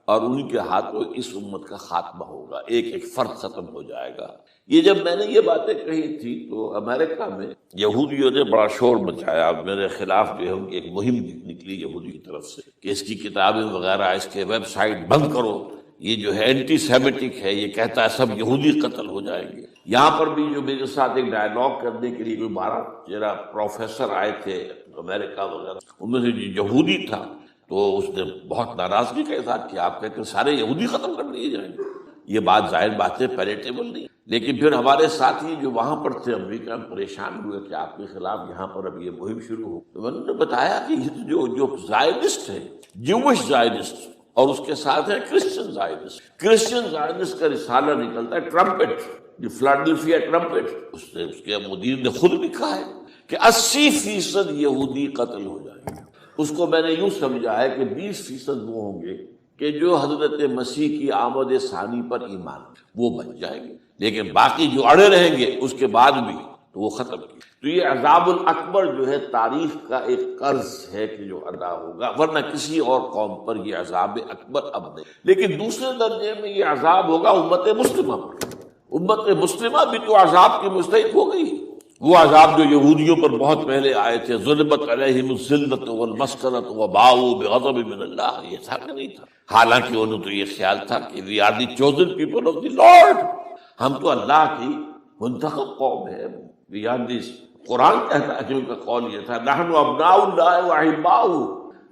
B: اور ان کے ہاتھوں اس امت کا خاتمہ ہوگا، ایک ایک فرد ختم ہو جائے گا. یہ جب میں نے یہ باتیں کہی تھی تو امریکہ میں یہودیوں نے بڑا شور مچایا. میرے خلاف جو ہے ان کی ایک مہم نکلی یہودی کی طرف سے کہ اس کی کتابیں وغیرہ، اس کے ویب سائٹ بند کرو، یہ جو ہے اینٹی سیمیٹک ہے، یہ کہتا ہے سب یہودی قتل ہو جائیں گے. یہاں پر بھی جو میرے ساتھ ایک ڈائلاگ کرنے کے لیے کوئی 12-13 پروفیسر آئے تھے امریکہ وغیرہ، ان میں سے جو یہودی تھا تو اس نے بہت ناراضگی کا اظہار کیا. آپ کہتے ہیں سارے یہودی ختم کر دیے جائیں گے. یہ بات ظاہر بات ہے پیلیٹیبل نہیں. لیکن پھر ہمارے ساتھی جو وہاں پر تھے امریکہ میں پریشان ہوئے کہ آپ کے خلاف یہاں پر اب یہ مہم شروع ہو. تو میں نے بتایا کہ جو زائنسٹ ہے، جوش زائنسٹ، اور اس کے ساتھ ہے کرسچن زائنسٹ. کرسچن زائنسٹ کا رسالہ نکلتا ہے ٹرمپٹ، جو فلاڈلفیا ٹرمپٹ، اس کے مدیر نے خود لکھا ہے کہ 80% یہودی قتل ہو جائیں گے. اس کو میں نے یوں سمجھا ہے کہ 20% وہ ہوں گے کہ جو حضرت مسیح کی آمد ثانی پر ایمان وہ بچ جائیں گے، لیکن باقی جو اڑے رہیں گے اس کے بعد بھی تو وہ ختم کیے. تو یہ عذاب الاکبر جو ہے تاریخ کا ایک قرض ہے کہ جو ادا ہوگا، ورنہ کسی اور قوم پر یہ عذاب اکبر اب نہیں. لیکن دوسرے درجے میں یہ عذاب ہوگا امت مسلمہ پر. امت مسلمہ بھی تو عذاب کی مستحق ہو گئی. وہ عذاب جو یہودیوں پر بہت پہلے آئے تھے، ضربت علیہم الذلۃ والمسکنۃ وباؤوا بغضب من اللہ، یہ تھا کہ نہیں تھا؟ حالانکہ انہوں تو یہ خیال تھا کہ we are the chosen people of the lord, ہم تو اللہ کی منتخب قوم ہے. وی آر دی، قرآن کہتا ہے کہ ان کا قول یہ تھا نحن ابناء اللہ واحباؤہ،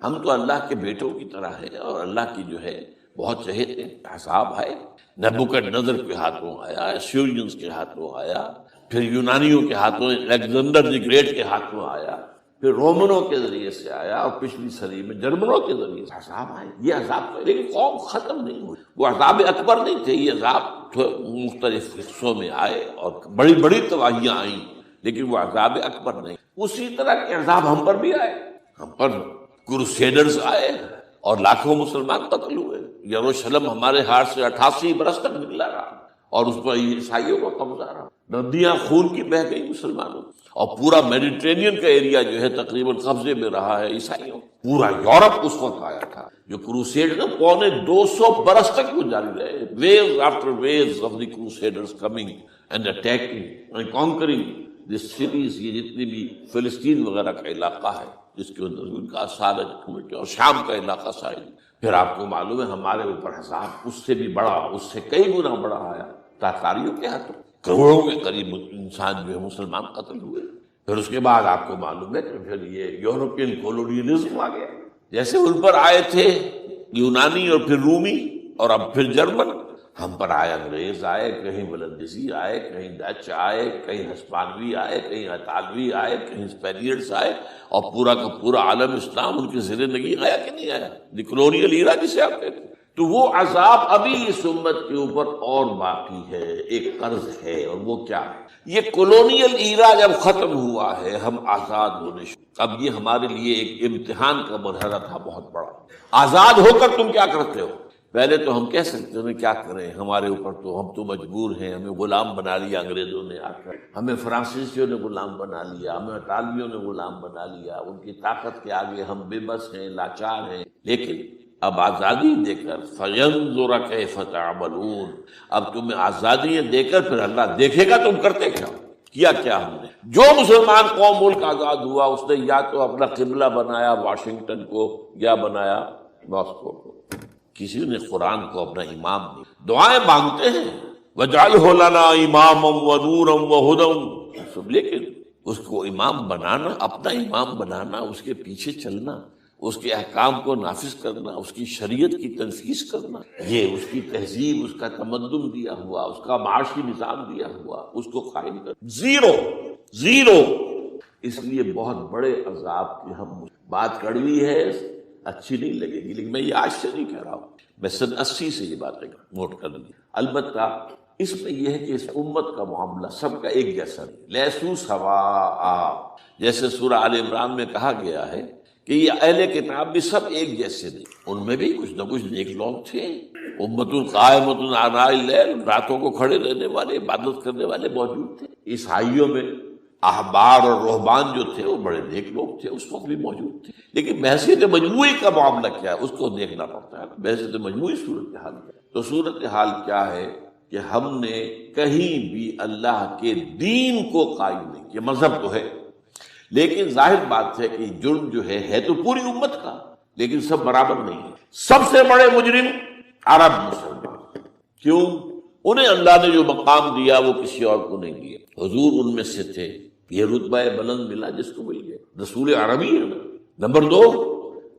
B: ہم تو اللہ کے بیٹوں کی طرح ہیں اور اللہ کی جو ہے بہت چہیتے. عذاب آئے، نبوکدنضر کے ہاتھوں آیا، اسیرینز کے ہاتھوں آیا، پھر یونانیوں کے ہاتھوں، الیگزینڈر دی گریٹ کے ہاتھوں آیا، پھر رومنوں کے ذریعے سے آیا، اور پچھلی صدی میں جرمنوں کے ذریعے سے عذاب آئے. یہ عذاب تو، لیکن قوم ختم نہیں ہوئی. وہ عذاب اکبر نہیں تھے، یہ عذاب مختلف حصوں میں آئے اور بڑی بڑی تباہیاں آئیں، لیکن وہ عذاب اکبر نہیں. اسی طرح کے عذاب ہم پر بھی آئے. ہم پر کروسیڈرز آئے اور لاکھوں مسلمان قتل ہوئے. یروشلم ہمارے ہاتھ سے 88 برس تک نکلا رہا اور اس پر عیسائیوں کا قبضہ رہا. ندیاں خون کی بہہ گئی مسلمانوں، اور پورا میڈیٹرینین کا ایریا جو ہے تقریباً قبضے میں رہا ہے عیسائیوں. پورا یورپ اس وقت آیا تھا. جو کروسیڈ نا 250 برس تک وہ جاری رہے. Waves after waves of the crusaders coming and attacking and conquering the cities. یہ جتنی بھی فلسطین وغیرہ کا علاقہ ہے جس کے اندر ان کا سارا اور شام کا علاقہ سارے. پھر آپ کو معلوم ہے ہمارے اوپر عذاب اس سے بھی بڑا، اس سے کئی گنا بڑا آیا تاتاریوں کے ہاتھوں. کروڑوں کے قریب انسان جو ہے مسلمان قتل ہوئے. پھر اس کے بعد آپ کو معلوم ہے کہ پھر یہ یورپین کولونیلزم آ گیا، جیسے ان پر آئے تھے یونانی اور پھر رومی اور اب پھر جرمن، ہم پر آئے انگریز آئے، کہیں ولندیزی آئے، کہیں ڈچ آئے، کہیں ہسپانوی آئے، کہیں اطالوی آئے، کہیں اسپینیئرز آئے، اور پورا کا پورا عالم اسلام ان کے زیر نگی آیا کہ نہیں آیا؟ دی کلونیل ایرا جسے آپ کہتے ہیں۔ تو وہ عذاب ابھی اس امت کے اوپر اور باقی ہے، ایک قرض ہے، اور وہ کیا ہے؟ یہ کلونیل ایرا جب ختم ہوا ہے، ہم آزاد ہونے اب یہ ہمارے لیے ایک امتحان کا مرحلہ تھا بہت بڑا۔ آزاد ہو کر تم کیا کرتے ہو؟ پہلے تو ہم کہہ سکتے ہیں کیا کریں، ہمارے اوپر تو ہم تو مجبور ہیں، ہمیں غلام بنا لیا انگریزوں نے آ کر، ہمیں فرانسیسیوں نے غلام بنا لیا، ہمیں اطالویوں نے غلام بنا لیا، ان کی طاقت کے آگے ہم بے بس ہیں، لاچار ہیں۔ لیکن اب آزادی دے کر فَيَنظُرَ كَيْفَ تَعْمَلُونَ، اب تمہیں آزادی دے کر پھر اللہ دیکھے گا تم کرتے کیا ہم نے۔ جو مسلمان قوم ملک آزاد ہوا اس نے یا تو اپنا قبلہ بنایا واشنگٹن کو یا بنایا ماسکو کو، کسی نے قرآن کو اپنا امام نہیں۔ دعائیں مانگتے ہیں وَاجْعَلْهُ لَنَا إِمَامًا وَنُورًا وَهُدًى، لیکن اس کو امام بنانا، اپنا امام بنانا، اس کے پیچھے چلنا، اس کے احکام کو نافذ کرنا، اس کی شریعت کی تنفیذ کرنا، یہ اس کی تہذیب، اس کا تمدن دیا ہوا، اس کا معاشی نظام دیا ہوا، اس کو قائم کر زیرو۔ اس لیے بہت بڑے عذاب کی ہم، بات کڑوی ہے، اچھی نہیں لگے گی، لیکن میں یہ آج سے نہیں کہہ رہا ہوں، میں سن 80 سے یہ باتیں نوٹ کر لی۔ البتہ اس میں یہ ہے کہ اس امت کا معاملہ سب کا ایک جیسا نہیں، لیسو سواء، جیسے سورہ آل عمران میں کہا گیا ہے کہ یہ اہل کتاب بھی سب ایک جیسے نہیں، ان میں بھی کچھ نہ کچھ نیک لوگ تھے، امت قائمۃ آناء اللیل، راتوں کو کھڑے رہنے والے، عبادت کرنے والے موجود تھے۔ عیسائیوں میں احبار اور رہبان جو تھے وہ بڑے نیک لوگ تھے، اس وقت بھی موجود تھے، لیکن بحثیت مجموعی کا معاملہ کیا ہے اس کو دیکھنا پڑتا ہے، بحثیت مجموعی صورتحال کیا ہے۔ تو صورتحال کیا ہے کہ ہم نے کہیں بھی اللہ کے دین کو قائم نہیں کیا، مذہب تو ہے لیکن ظاہر بات ہے کہ جرم جو ہے تو پوری امت کا، لیکن سب برابر نہیں ہے۔ سب سے بڑے مجرم عرب مسلمان، کیوں؟ انہیں اللہ نے جو مقام دیا وہ کسی اور کو نہیں دیا، حضور ان میں سے تھے، یہ رتبہ بلند ملا جس کو مل گیا، رسول عربی ہے۔ نمبر 2،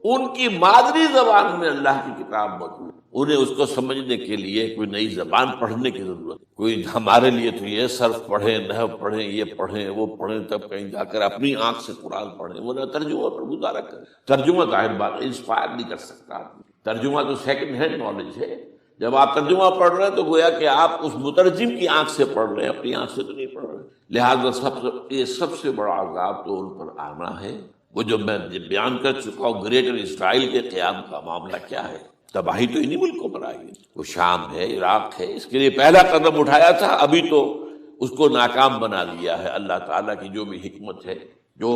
B: ان کی مادری زبان میں اللہ کی کتاب موجود، انہیں اس کو سمجھنے کے لیے کوئی نئی زبان پڑھنے کی ضرورت، کوئی ہمارے لیے تو یہ صرف پڑھیں، نحو پڑھیں، یہ پڑھیں، وہ پڑھیں، تب کہیں جا کر اپنی آنکھ سے قرآن پڑھیں، وہ نہ ترجمہ پر گزارا کریں۔ ترجمہ ظاہر بات ہے انسپائر نہیں کر سکتا آدمی، ترجمہ تو سیکنڈ ہینڈ نالج ہے، جب آپ ترجمہ پڑھ رہے ہیں تو گویا کہ آپ اس مترجم کی آنکھ سے پڑھ رہے ہیں، اپنی آنکھ سے تو نہیں پڑھ رہے، لہٰذا سب سے بڑا عذاب تو ان پر آنا ہے۔ وہ جو میں بیان کر چکا ہوں گریٹر اسرائیل کے قیام کا معاملہ کیا ہے، تباہی تو انہی ملکوں پر آئی ہے، وہ شام ہے، عراق ہے، اس کے لیے پہلا قدم اٹھایا تھا، ابھی تو اس کو ناکام بنا دیا ہے۔ اللہ تعالیٰ کی جو بھی حکمت ہے، جو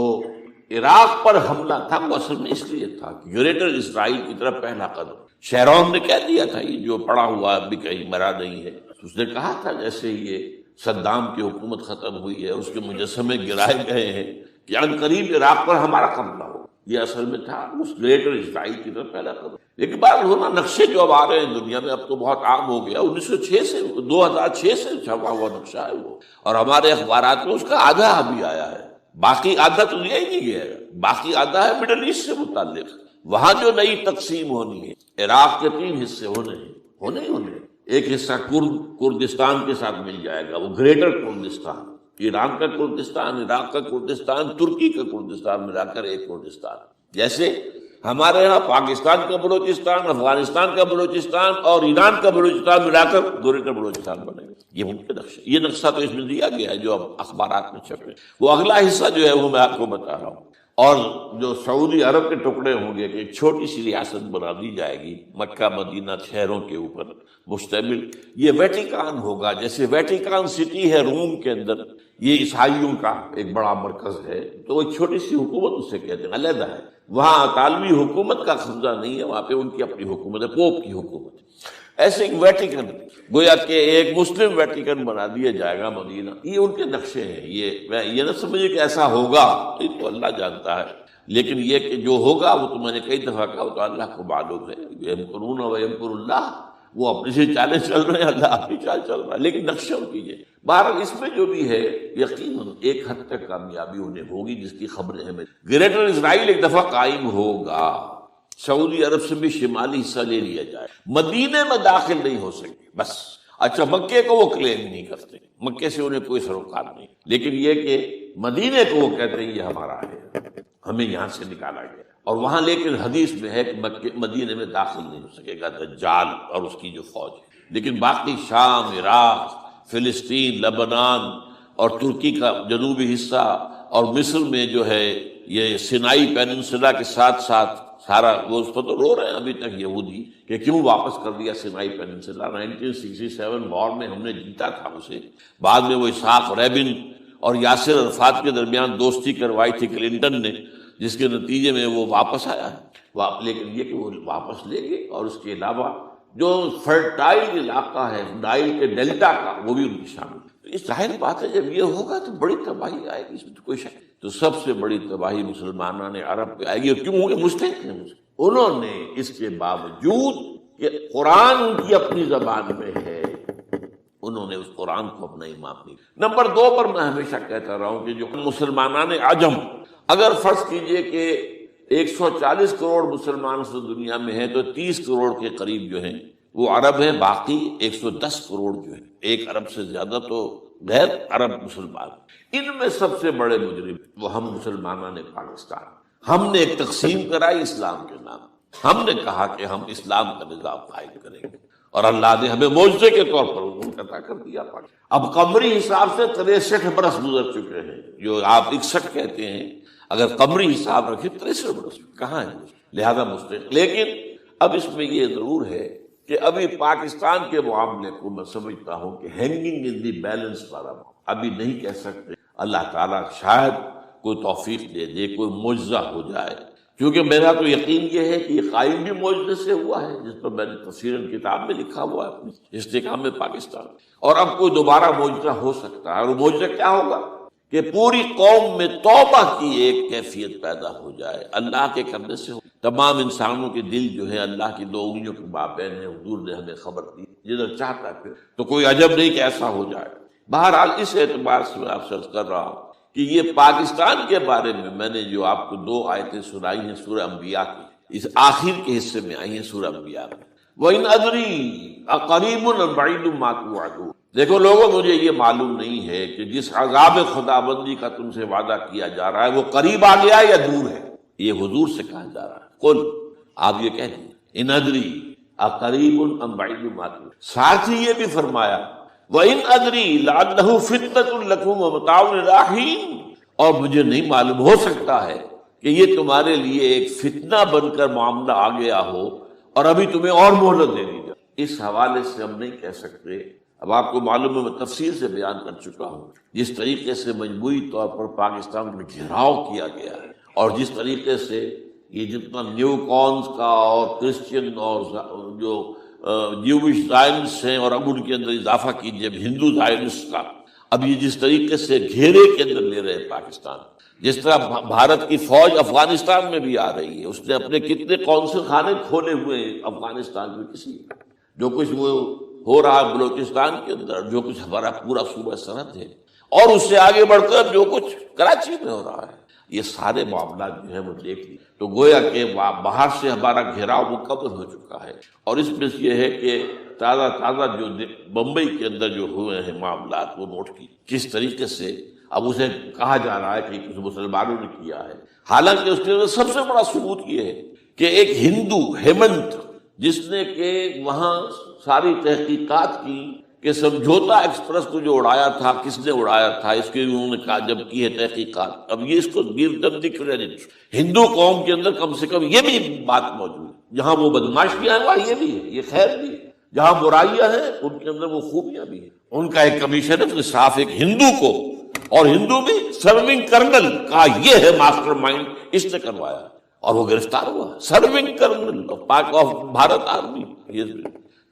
B: عراق پر حملہ تھا وہ اصل میں اس لیے تھا کہ گریٹر اسرائیل کی طرف پہلا قدم، شیرون نے کہہ دیا تھا، یہ جو پڑا ہوا ابھی کہیں مرا نہیں ہے، اس نے کہا تھا جیسے یہ صدام کی حکومت ختم ہوئی ہے، اس کے مجسمے گرائے گئے ہیں کہ ان قریب عراق پر ہمارا قبضہ ہو، یہ اصل میں تھا اس گریٹر اسرائیل کی طرف پہلا قدم۔ لیکن بعد ہونا نقشے جو اب آ رہے ہیں دنیا میں، اب تو بہت عام ہو گیا، 1906 سے 2006 سے چھپا ہوا نقشہ ہے وہ، اور ہمارے اخبارات میں اس کا آدھا ابھی آیا ہے، باقی آدھا تو لیا ہی نہیں گیا ہے، باقی آدھا ہے مڈل ایسٹ سے متعلق، وہاں جو نئی تقسیم ہونی ہے، عراق کے 3 حصے ہونے، ایک حصہ کردستان کے ساتھ مل جائے گا، وہ گریٹر کردستان، ایران کا کردستان، عراق کا کردستان، ترکی کا کردستان ملا کر ایک کردستان، جیسے ہمارے یہاں پاکستان کا بلوچستان، افغانستان کا بلوچستان اور ایران کا بلوچستان ملا کر گریٹر بلوچستان بنے گا۔ یہ ممکن نقشہ، یہ نقشہ تو اس میں دیا گیا ہے جو اب اخبارات میں چھپے، وہ اگلا حصہ جو ہے وہ میں آپ کو بتا رہا ہوں۔ اور جو سعودی عرب کے ٹکڑے ہوں گے کہ ایک چھوٹی سی ریاست بنا دی جائے گی مکہ مدینہ شہروں کے اوپر مشتمل، یہ ویٹیکان ہوگا، جیسے ویٹیکان سٹی ہے روم کے اندر، یہ عیسائیوں کا ایک بڑا مرکز ہے، تو وہ ایک چھوٹی سی حکومت اسے کہتے ہیں، علیحدہ ہے، وہاں اطالوی حکومت کا قبضہ نہیں ہے، وہاں پہ ان کی اپنی حکومت ہے، پوپ کی حکومت ہے۔ ایسے ایک ویٹیکن، گویا کہ ایک مسلم ویٹیکن بنا دیا جائے گا مدینہ، یہ ان کے نقشے ہیں، یہ نہ سمجھے کہ ایسا ہوگا، یہ تو اللہ جانتا ہے، لیکن یہ کہ جو ہوگا وہ تو میں نے کئی دفعہ کہا، وہ تو اللہ کو معلوم ہے، یمکرون و یمکر اللہ وہ اپنی سے چالیں چل رہے ہیں، اللہ اپنی چال چل رہا ہے، لیکن نقشہ کیجیے۔ بہرحال اس میں جو بھی ہے یقیناً ایک حد تک کامیابی انہیں ہوگی جس کی خبریں ہمیں۔ گریٹر اسرائیل ایک دفعہ قائم ہوگا، سعودی عرب سے بھی شمالی حصہ لے لیا جائے، مدینے میں داخل نہیں ہو سکے بس۔ اچھا مکے کو وہ کلیم نہیں کرتے، مکے سے انہیں کوئی سروکار نہیں، لیکن یہ کہ مدینے کو وہ کہتے ہیں یہ ہمارا ہے، ہمیں یہاں سے نکالا گیا۔ اور وہاں لیکن حدیث میں ہے کہ مدینے میں داخل نہیں ہو سکے گا دجال اور اس کی جو فوج ہے، لیکن باقی شام، عراق، فلسطین، لبنان اور ترکی کا جنوبی حصہ اور مصر میں جو ہے یہ سینائی پیننسولا کے ساتھ ساتھ سارا، وہ اس پر تو رو رہے ہیں ابھی تک یہودی کہ کیوں واپس کر دیا سینائی پیننسولا۔ 1967 وار میں ہم نے جیتا تھا اسے، بعد میں وہ اسحاق ریبن اور یاسر عرفات کے درمیان دوستی کروائی تھی کلنٹن نے، جس کے نتیجے میں وہ واپس آیا ہے۔ لیکن یہ کہ وہ واپس لے گئے، اور اس کے علاوہ جو فرٹائل علاقہ ہے نائل کے ڈیلٹا کا وہ بھی ان کی شامل ہے۔ اس ظاہر بات ہے جب یہ ہوگا تو بڑی تباہی آئے گی، اس میں تو کوئی شک نہیں۔ تو سب سے بڑی تباہی مسلمانان عرب پہ آئے گی، اور کیوں ہوگی؟ مستحق ہیں، انہوں نے اس کے باوجود کہ قرآن ان کی اپنی زبان میں ہے، انہوں نے اس قرآن کو اپنا امام نہیں۔ نمبر 2 پر میں ہمیشہ کہتا رہا ہوں کہ جو مسلمانان عجم، اگر فرض کیجئے کہ 140 کروڑ مسلمان اس دنیا میں ہیں تو 30 کروڑ کے قریب جو ہیں وہ عرب ہیں، باقی 110 کروڑ جو ہیں، 1 ارب سے زیادہ تو غیر عرب مسلمان۔ ان میں سب سے بڑے مجرم وہ ہم مسلمانان پاکستان۔ ہم نے ایک تقسیم کرائی اسلام کے نام، ہم نے کہا کہ ہم اسلام کا نظام قائم کریں گے، اور اللہ نے ہمیں معجزے کے طور پر منقطع کر دیا۔ اب قمری حساب سے 63 برس گزر چکے ہیں، جو آپ 61 کہتے ہیں، اگر قمری حساب رکھیں 63 برس کہاں ہے، لہذا مستحق۔ لیکن اب اس میں یہ ضرور ہے کہ ابھی پاکستان کے معاملے کو میں سمجھتا ہوں کہ ہینگنگ ان دی بیلنس پر ابھی نہیں کہہ سکتے۔ اللہ تعالیٰ شاید کوئی توفیق دے دے، کوئی معجزہ ہو جائے، کیونکہ میرا تو یقین یہ ہے کہ یہ قائم بھی معجزے سے ہوا ہے، جس پر میں نے تفسیراً کتاب میں لکھا ہوا ہے اپنی استحکام پاکستان، اور اب کوئی دوبارہ معجزہ ہو سکتا ہے۔ اور وہ معجزہ کیا ہوگا کہ پوری قوم میں توبہ کی ایک کیفیت پیدا ہو جائے، اللہ کے کرنے سے تمام انسانوں کے دل جو ہے اللہ کی 2 انگلیوں کے مابین ہے، حضور نے ہمیں خبر دی، جدھر چاہتا ہے پھر تو کوئی عجب نہیں کہ ایسا ہو جائے۔ بہرحال اس اعتبار سے میں آپ سے عرض کر رہا ہوں کہ یہ پاکستان کے بارے میں نے جو آپ کو 2 آیتیں سنائی ہیں سورہ انبیاء کی، اس آخر کے حصے میں آئی ہیں سورہ انبیاء میں، وَإِنْ أَدْرِي أَقَرِيبٌ أَمْ بَعِيدٌ مَا تُوعَدُونَ۔ دیکھو لوگوں، مجھے یہ معلوم نہیں ہے کہ جس عذاب خداوندی کا تم سے وعدہ کیا جا رہا ہے وہ قریب آ گیا یا دور ہے۔ یہ حضور سے کہا جا رہا ہے، قل، آپ یہ کہہ دیجیے ان ادری اقریب ام بعید ما تُوعدون۔ ساتھ ہی یہ بھی فرمایا وَإِنْ أَدْرِي لَعَلَّهُ فِتْنَةٌ لَكُمْ وَمَتَاعٌ إِلَىٰ حِينٍ، اور مجھے نہیں معلوم، ہو سکتا ہے کہ یہ تمہارے لیے ایک فتنہ بن کر معاملہ آ گیا ہو اور ابھی تمہیں اور مہلت دے دی جائے۔ اس حوالے سے ہم نہیں کہہ سکتے۔ اب آپ کو معلوم ہے میں تفصیل سے بیان کر چکا ہوں جس طریقے سے مجموعی طور پر پاکستان میں گھیراؤ کیا گیا ہے، اور جس طریقے سے یہ جتنا نیو کونز کا اور کرسچین اور جو جیوش زائنس ہیں، اور اب ان کے اندر اضافہ کیجئے ہندو زائنس کا، اب یہ جس طریقے سے گھیرے کے اندر لے رہے پاکستان، جس طرح بھارت کی فوج افغانستان میں بھی آ رہی ہے، اس نے اپنے کتنے قونصل خانے کھولے ہوئے ہیں افغانستان میں، کسی جو کچھ وہ ہو رہا ہے بلوچستان کے اندر، جو کچھ ہمارا پورا صوبہ سرحد ہے، اور اس سے آگے بڑھ کر جو کچھ کراچی میں ہو رہا ہے، یہ سارے معاملات جو ہیں وہ دیکھ لی تو گویا کہ باہر سے ہمارا گھیراؤ مکمل ہو چکا ہے۔ اور اس میں یہ ہے کہ تازہ جو بمبئی کے اندر جو ہوئے ہیں معاملات وہ نوٹ کی، کس طریقے سے اب اسے کہا جا رہا ہے کہ کچھ مسلمانوں نے کیا ہے، حالانکہ اس کے اندر سب سے بڑا ثبوت یہ ہے کہ ایک ہندو ہیمنت، جس نے کہ وہاں ساری تحقیقات کی کہ سمجھوتا ایکسپریس کو جو اڑایا تھا کس نے اڑایا تھا، اس کے انہوں نے کہا جب کی ہے تحقیقات، اب یہ اس کو گیو دم دی کریڈٹ، ہندو قوم کے اندر کم سے کم یہ بھی بات موجود ہے، جہاں وہ بدماشیاں ہیں وہاں یہ بھی ہے، یہ خیر بھی ہے، جہاں برائیاں ہیں ان کے اندر وہ خوبیاں بھی ہیں۔ ان کا ایک کمیشن ہے صاف ایک ہندو کو، اور ہندو بھی سرونگ کرنل کا یہ ہے ماسٹر مائنڈ، اس نے کروایا اور وہ گرفتار ہوا، serving kernel of Bharat army.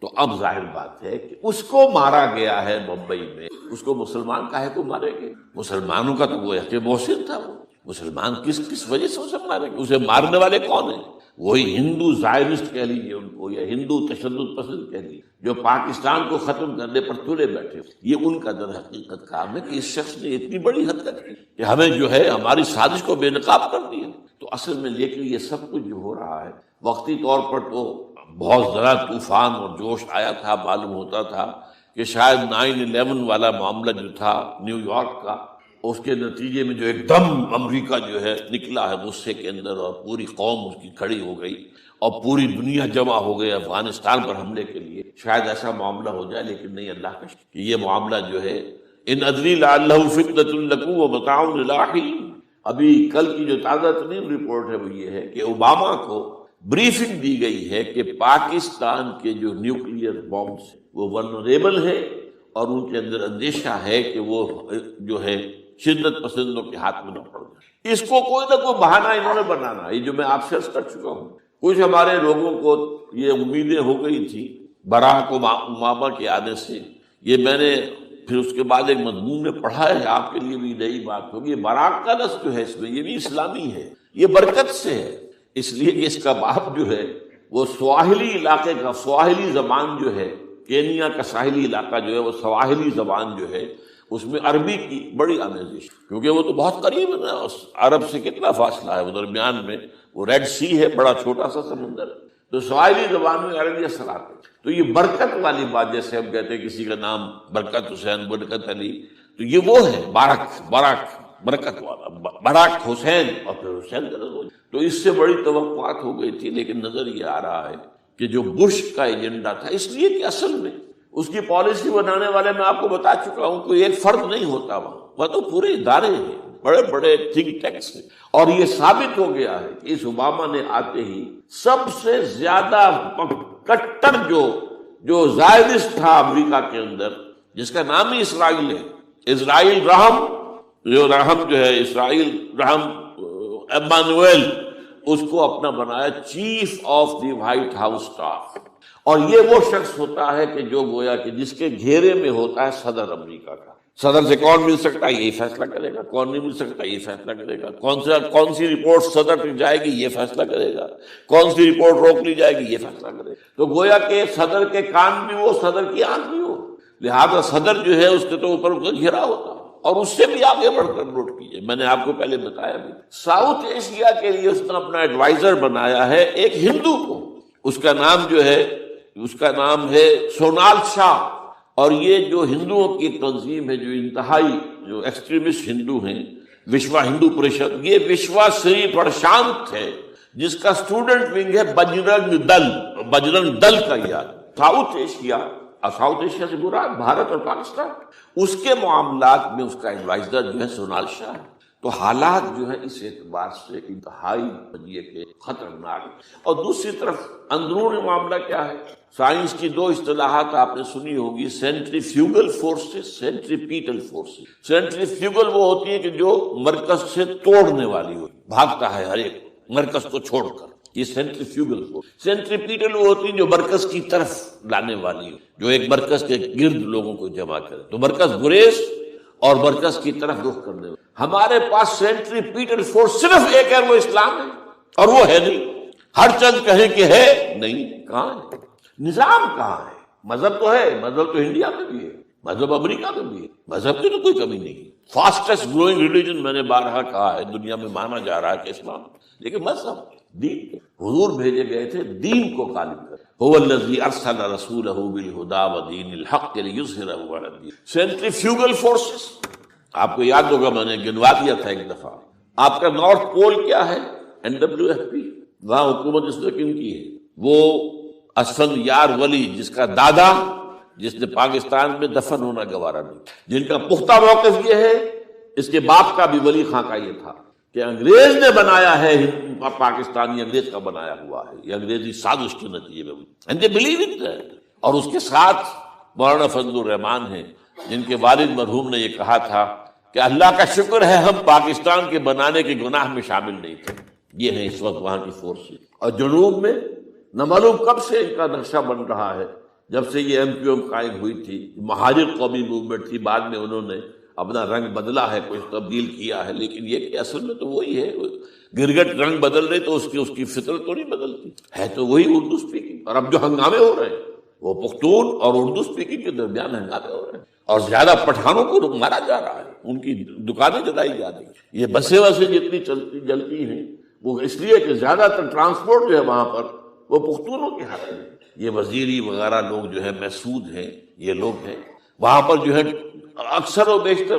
B: تو اب ظاہر بات ہے کہ اس کو مارا گیا ہے بمبئی میں، اس کو مسلمان کاہے کو مارے گئے؟ مسلمانوں کا تو وہ کہ محسن تھا، وہ مسلمان کس وجہ سے اسے مارے گئے؟ اسے مارنے والے کون ہیں؟ وہی ہندو زائرسٹ کہہ لیجیے ان کو، یا ہندو تشدد پسند کہہ لیجیے، جو پاکستان کو ختم کرنے پر تلے بیٹھے، یہ ان کا در حقیقت کام ہے کہ اس شخص نے اتنی بڑی حرکت کی کہ ہمیں جو ہے ہماری سازش کو بے نقاب کر دیا۔ تو اصل میں لیکن یہ سب کچھ جو ہو رہا ہے وقتی طور پر تو بہت ذرا طوفان اور جوش آیا تھا، معلوم ہوتا تھا کہ شاید 9/11 والا معاملہ جو تھا نیو یارک کا، اس کے نتیجے میں جو ایک دم امریکہ جو ہے نکلا ہے غصے کے اندر، اور پوری قوم اس کی کھڑی ہو گئی اور پوری دنیا جمع ہو گئی افغانستان پر حملے کے لیے، شاید ایسا معاملہ ہو جائے، لیکن نہیں، اللہ کا شکر کہ یہ معاملہ جو ہے ان ادری لعلہ فتنۃ لکم ومتاع الی حین۔ ابھی کل کی جو تازہ ترین رپورٹ ہے وہ یہ ہے کہ اوباما کو بریفنگ دی گئی ہے کہ پاکستان کے جو نیوکلیئر بامبس وہ ولنریبل ہے، اور ان کے اندر اندیشہ ہے کہ وہ جو ہے شدت پسندوں کے ہاتھ میں نہ پڑ جائے۔ اس کو کوئی نہ کوئی بہانہ انہوں نے بنانا ہے، یہ جو میں آپ سے عرض کر چکا ہوں۔ کچھ ہمارے لوگوں کو یہ امیدیں ہو گئی تھی براک اوباما کے آنے سے، یہ میں نے پھر اس کے بعد ایک مضمون میں پڑھا ہے، آپ کے لیے بھی نئی بات ہوگی۔ براک کا لفظ جو ہے اس میں یہ بھی اسلامی ہے، یہ برکت سے ہے، اس لیے کہ اس کا باپ جو ہے وہ سواحلی علاقے کا، سواحلی زبان جو ہے، کینیا کا ساحلی علاقہ جو ہے وہ سواحلی زبان جو ہے اس میں عربی کی بڑی آمیزش، کیونکہ وہ تو بہت قریب ہے نا، اس عرب سے کتنا فاصلہ ہے، وہ درمیان میں وہ ریڈ سی ہے، بڑا چھوٹا سا سمندر، تو سواحلی زبان میں عربی اثرات ہے۔ تو یہ برکت والی بات، جیسے ہم کہتے ہیں کسی کا نام برکت حسین، برکت علی، تو یہ وہ ہے برکت والا، براک حسین، اور پھر حسین کا نظر۔ تو اس سے بڑی توقعات ہو گئی تھی، لیکن نظر یہ آ رہا ہے کہ جو بش کا ایجنڈا تھا، اس لیے کہ اصل میں اس کی پالیسی بنانے والے میں آپ کو بتا چکا ہوں، کوئی ایک فرد نہیں ہوتا وہاں تو پورے ادارے ہیں، بڑے بڑے تھنک ٹینکس ہیں، اور یہ ثابت ہو گیا ہے کہ اس اوباما نے آتے ہی سب سے زیادہ کٹر جو زائرسٹ تھا امریکہ کے اندر، جس کا نام ہی اسرائیل ہے، اسرائیل رحم جو ہے، اسرائیل رحم ایمانویل، اس کو اپنا بنایا chief of the white house staff. اور یہ وہ شخص ہوتا ہے کہ جو گویا کہ جس کے گھیرے میں ہوتا ہے صدر امریکہ کا۔ صدر سے کون مل سکتا ہے، یہی فیصلہ کرے گا، کون نہیں مل سکتا یہ فیصلہ کرے گا، کون سی رپورٹ صدر تک جائے گی یہ فیصلہ کرے گا، کون سی رپورٹ روک لی جائے گی یہ فیصلہ کرے گا۔ تو گویا کہ صدر کے کان بھی ہو، صدر کی آنکھ بھی ہو، لہذا صدر جو ہے اس کے تو اوپر گھیرا ہوتا ہے۔ اور اس سے بھی آگے بڑھ کر نوٹ کیجیے، میں نے آپ کو پہلے بتایا بھی، ساؤتھ ایشیا کے لیے اس نے اپنا ایڈوائزر بنایا ہے ایک ہندو کو، اس کا نام ہے سونال شاہ۔ اور یہ جو ہندوؤں کی تنظیم ہے، جو انتہائی جو ایکسٹریمسٹ ہندو ہیں، وشوا ہندو پریشد، یہ وشوا سری پرشانت ہے، جس کا اسٹوڈنٹ ونگ ہے بجرنگ دل کا یاد۔ ساؤتھ ایشیا سے مراد بھارت اور پاکستان، اس کے معاملات میں اس کا ایڈوائزر جو ہے سونال شاہ ہے۔ تو حالات جو ہے اس اعتبار سے انتہائی بنیے کے خطرناک۔ اور دوسری طرف اندرون معاملہ کیا ہے؟ سائنس کی دو اصطلاحات آپ نے سنی ہوگی، centrifugal forces, centripetal forces. Centrifugal وہ ہوتی ہے کہ جو مرکز سے توڑنے والی ہو، بھاگتا ہے ہر ایک مرکز کو چھوڑ کر، یہ سینٹریفیوگل فورس۔ سینٹریپیٹل وہ ہوتی ہے جو مرکز کی طرف لانے والی ہو، جو ایک مرکز کے گرد لوگوں کو جمع کرے، تو مرکز گریز اور مرکز کی طرف رخ کرنے والی۔ ہمارے پاس سینٹریپیٹل فورس صرف ایک ہے، وہ اسلام ہے، اور وہ ہے نہیں۔ ہر چند کہیں کہ ہے، نہیں، کہاں ہے؟ نظام کہاں ہے؟ مذہب تو ہے، مذہب تو انڈیا میں بھی ہے، مذہب امریکہ میں بھی ہے، مذہب کی تو کوئی کمی نہیں۔ فاسٹسٹ گروئنگ ریلیجن میں نے بارہا کہا ہے دنیا میں مانا جا رہا ہے کہ اسلام، لیکن مذہب دین، حضور بھیجے گئے تھے دین کو غالب کر۔ هو الذی ارسل رسولہ بالہدی ودین الحق لیظہرہ علی الدین۔ سینٹریفیوگل فورسز آپ کو یاد ہوگا، میں نے گنوا دیا تھا ایک دفعہ۔ آپ کا نارتھ پول کیا ہے؟ NWFP، وہاں حکومت اس نے کن کی ہے؟ وہ اسفند یار ولی، جس کا دادا، جس نے پاکستان میں دفن ہونا گوارا نہیں، جن کا پختہ موقف یہ ہے، اس کے باپ کا بھی ولی خان کا یہ تھا کہ انگریز نے بنایا ہے پاکستانی، انگریز کا بنایا ہوا ہے، یہ انگریزی سازش کے نتیجے میں، and they believe in that۔ اور اس کے ساتھ مولانا فضل الرحمان ہیں، جن کے والد مرحوم نے یہ کہا تھا کہ اللہ کا شکر ہے ہم پاکستان کے بنانے کے گناہ میں شامل نہیں تھے۔ یہ ہے اس وقت وہاں کی فورسز۔ اور جنوب میں نہ معلوم کب سے ان کا نقشہ بن رہا ہے، جب سے یہ MQM قائم ہوئی تھی، مہاجر قومی موومنٹ تھی، بعد میں انہوں نے اپنا رنگ بدلا ہے، کچھ تبدیل کیا ہے، لیکن یہ کہ اصل میں تو وہی ہے. گرگٹ رنگ بدل رہے تو اس کی فطرت تو نہیں بدلتی، ہے تو وہی اردو اسپیکنگ. اور اب جو ہنگامے ہو رہے ہیں وہ پختون اور اردو اسپیکنگ کے درمیان ہنگامے ہو رہے ہیں، اور زیادہ پٹھانوں کو مارا جا رہا ہے، ان کی دکانیں جلائی جا رہی ہیں. یہ بسیں وسیں جتنی جلتی ہیں وہ اس لیے کہ زیادہ تر ٹرانسپورٹ جو ہے وہاں پر وہ پختونوں کے ہاتھ میں. یہ وزیری وغیرہ لوگ جو ہے محسود ہیں، یہ لوگ ہیں وہاں پر جو ہے اکثر و بیشتر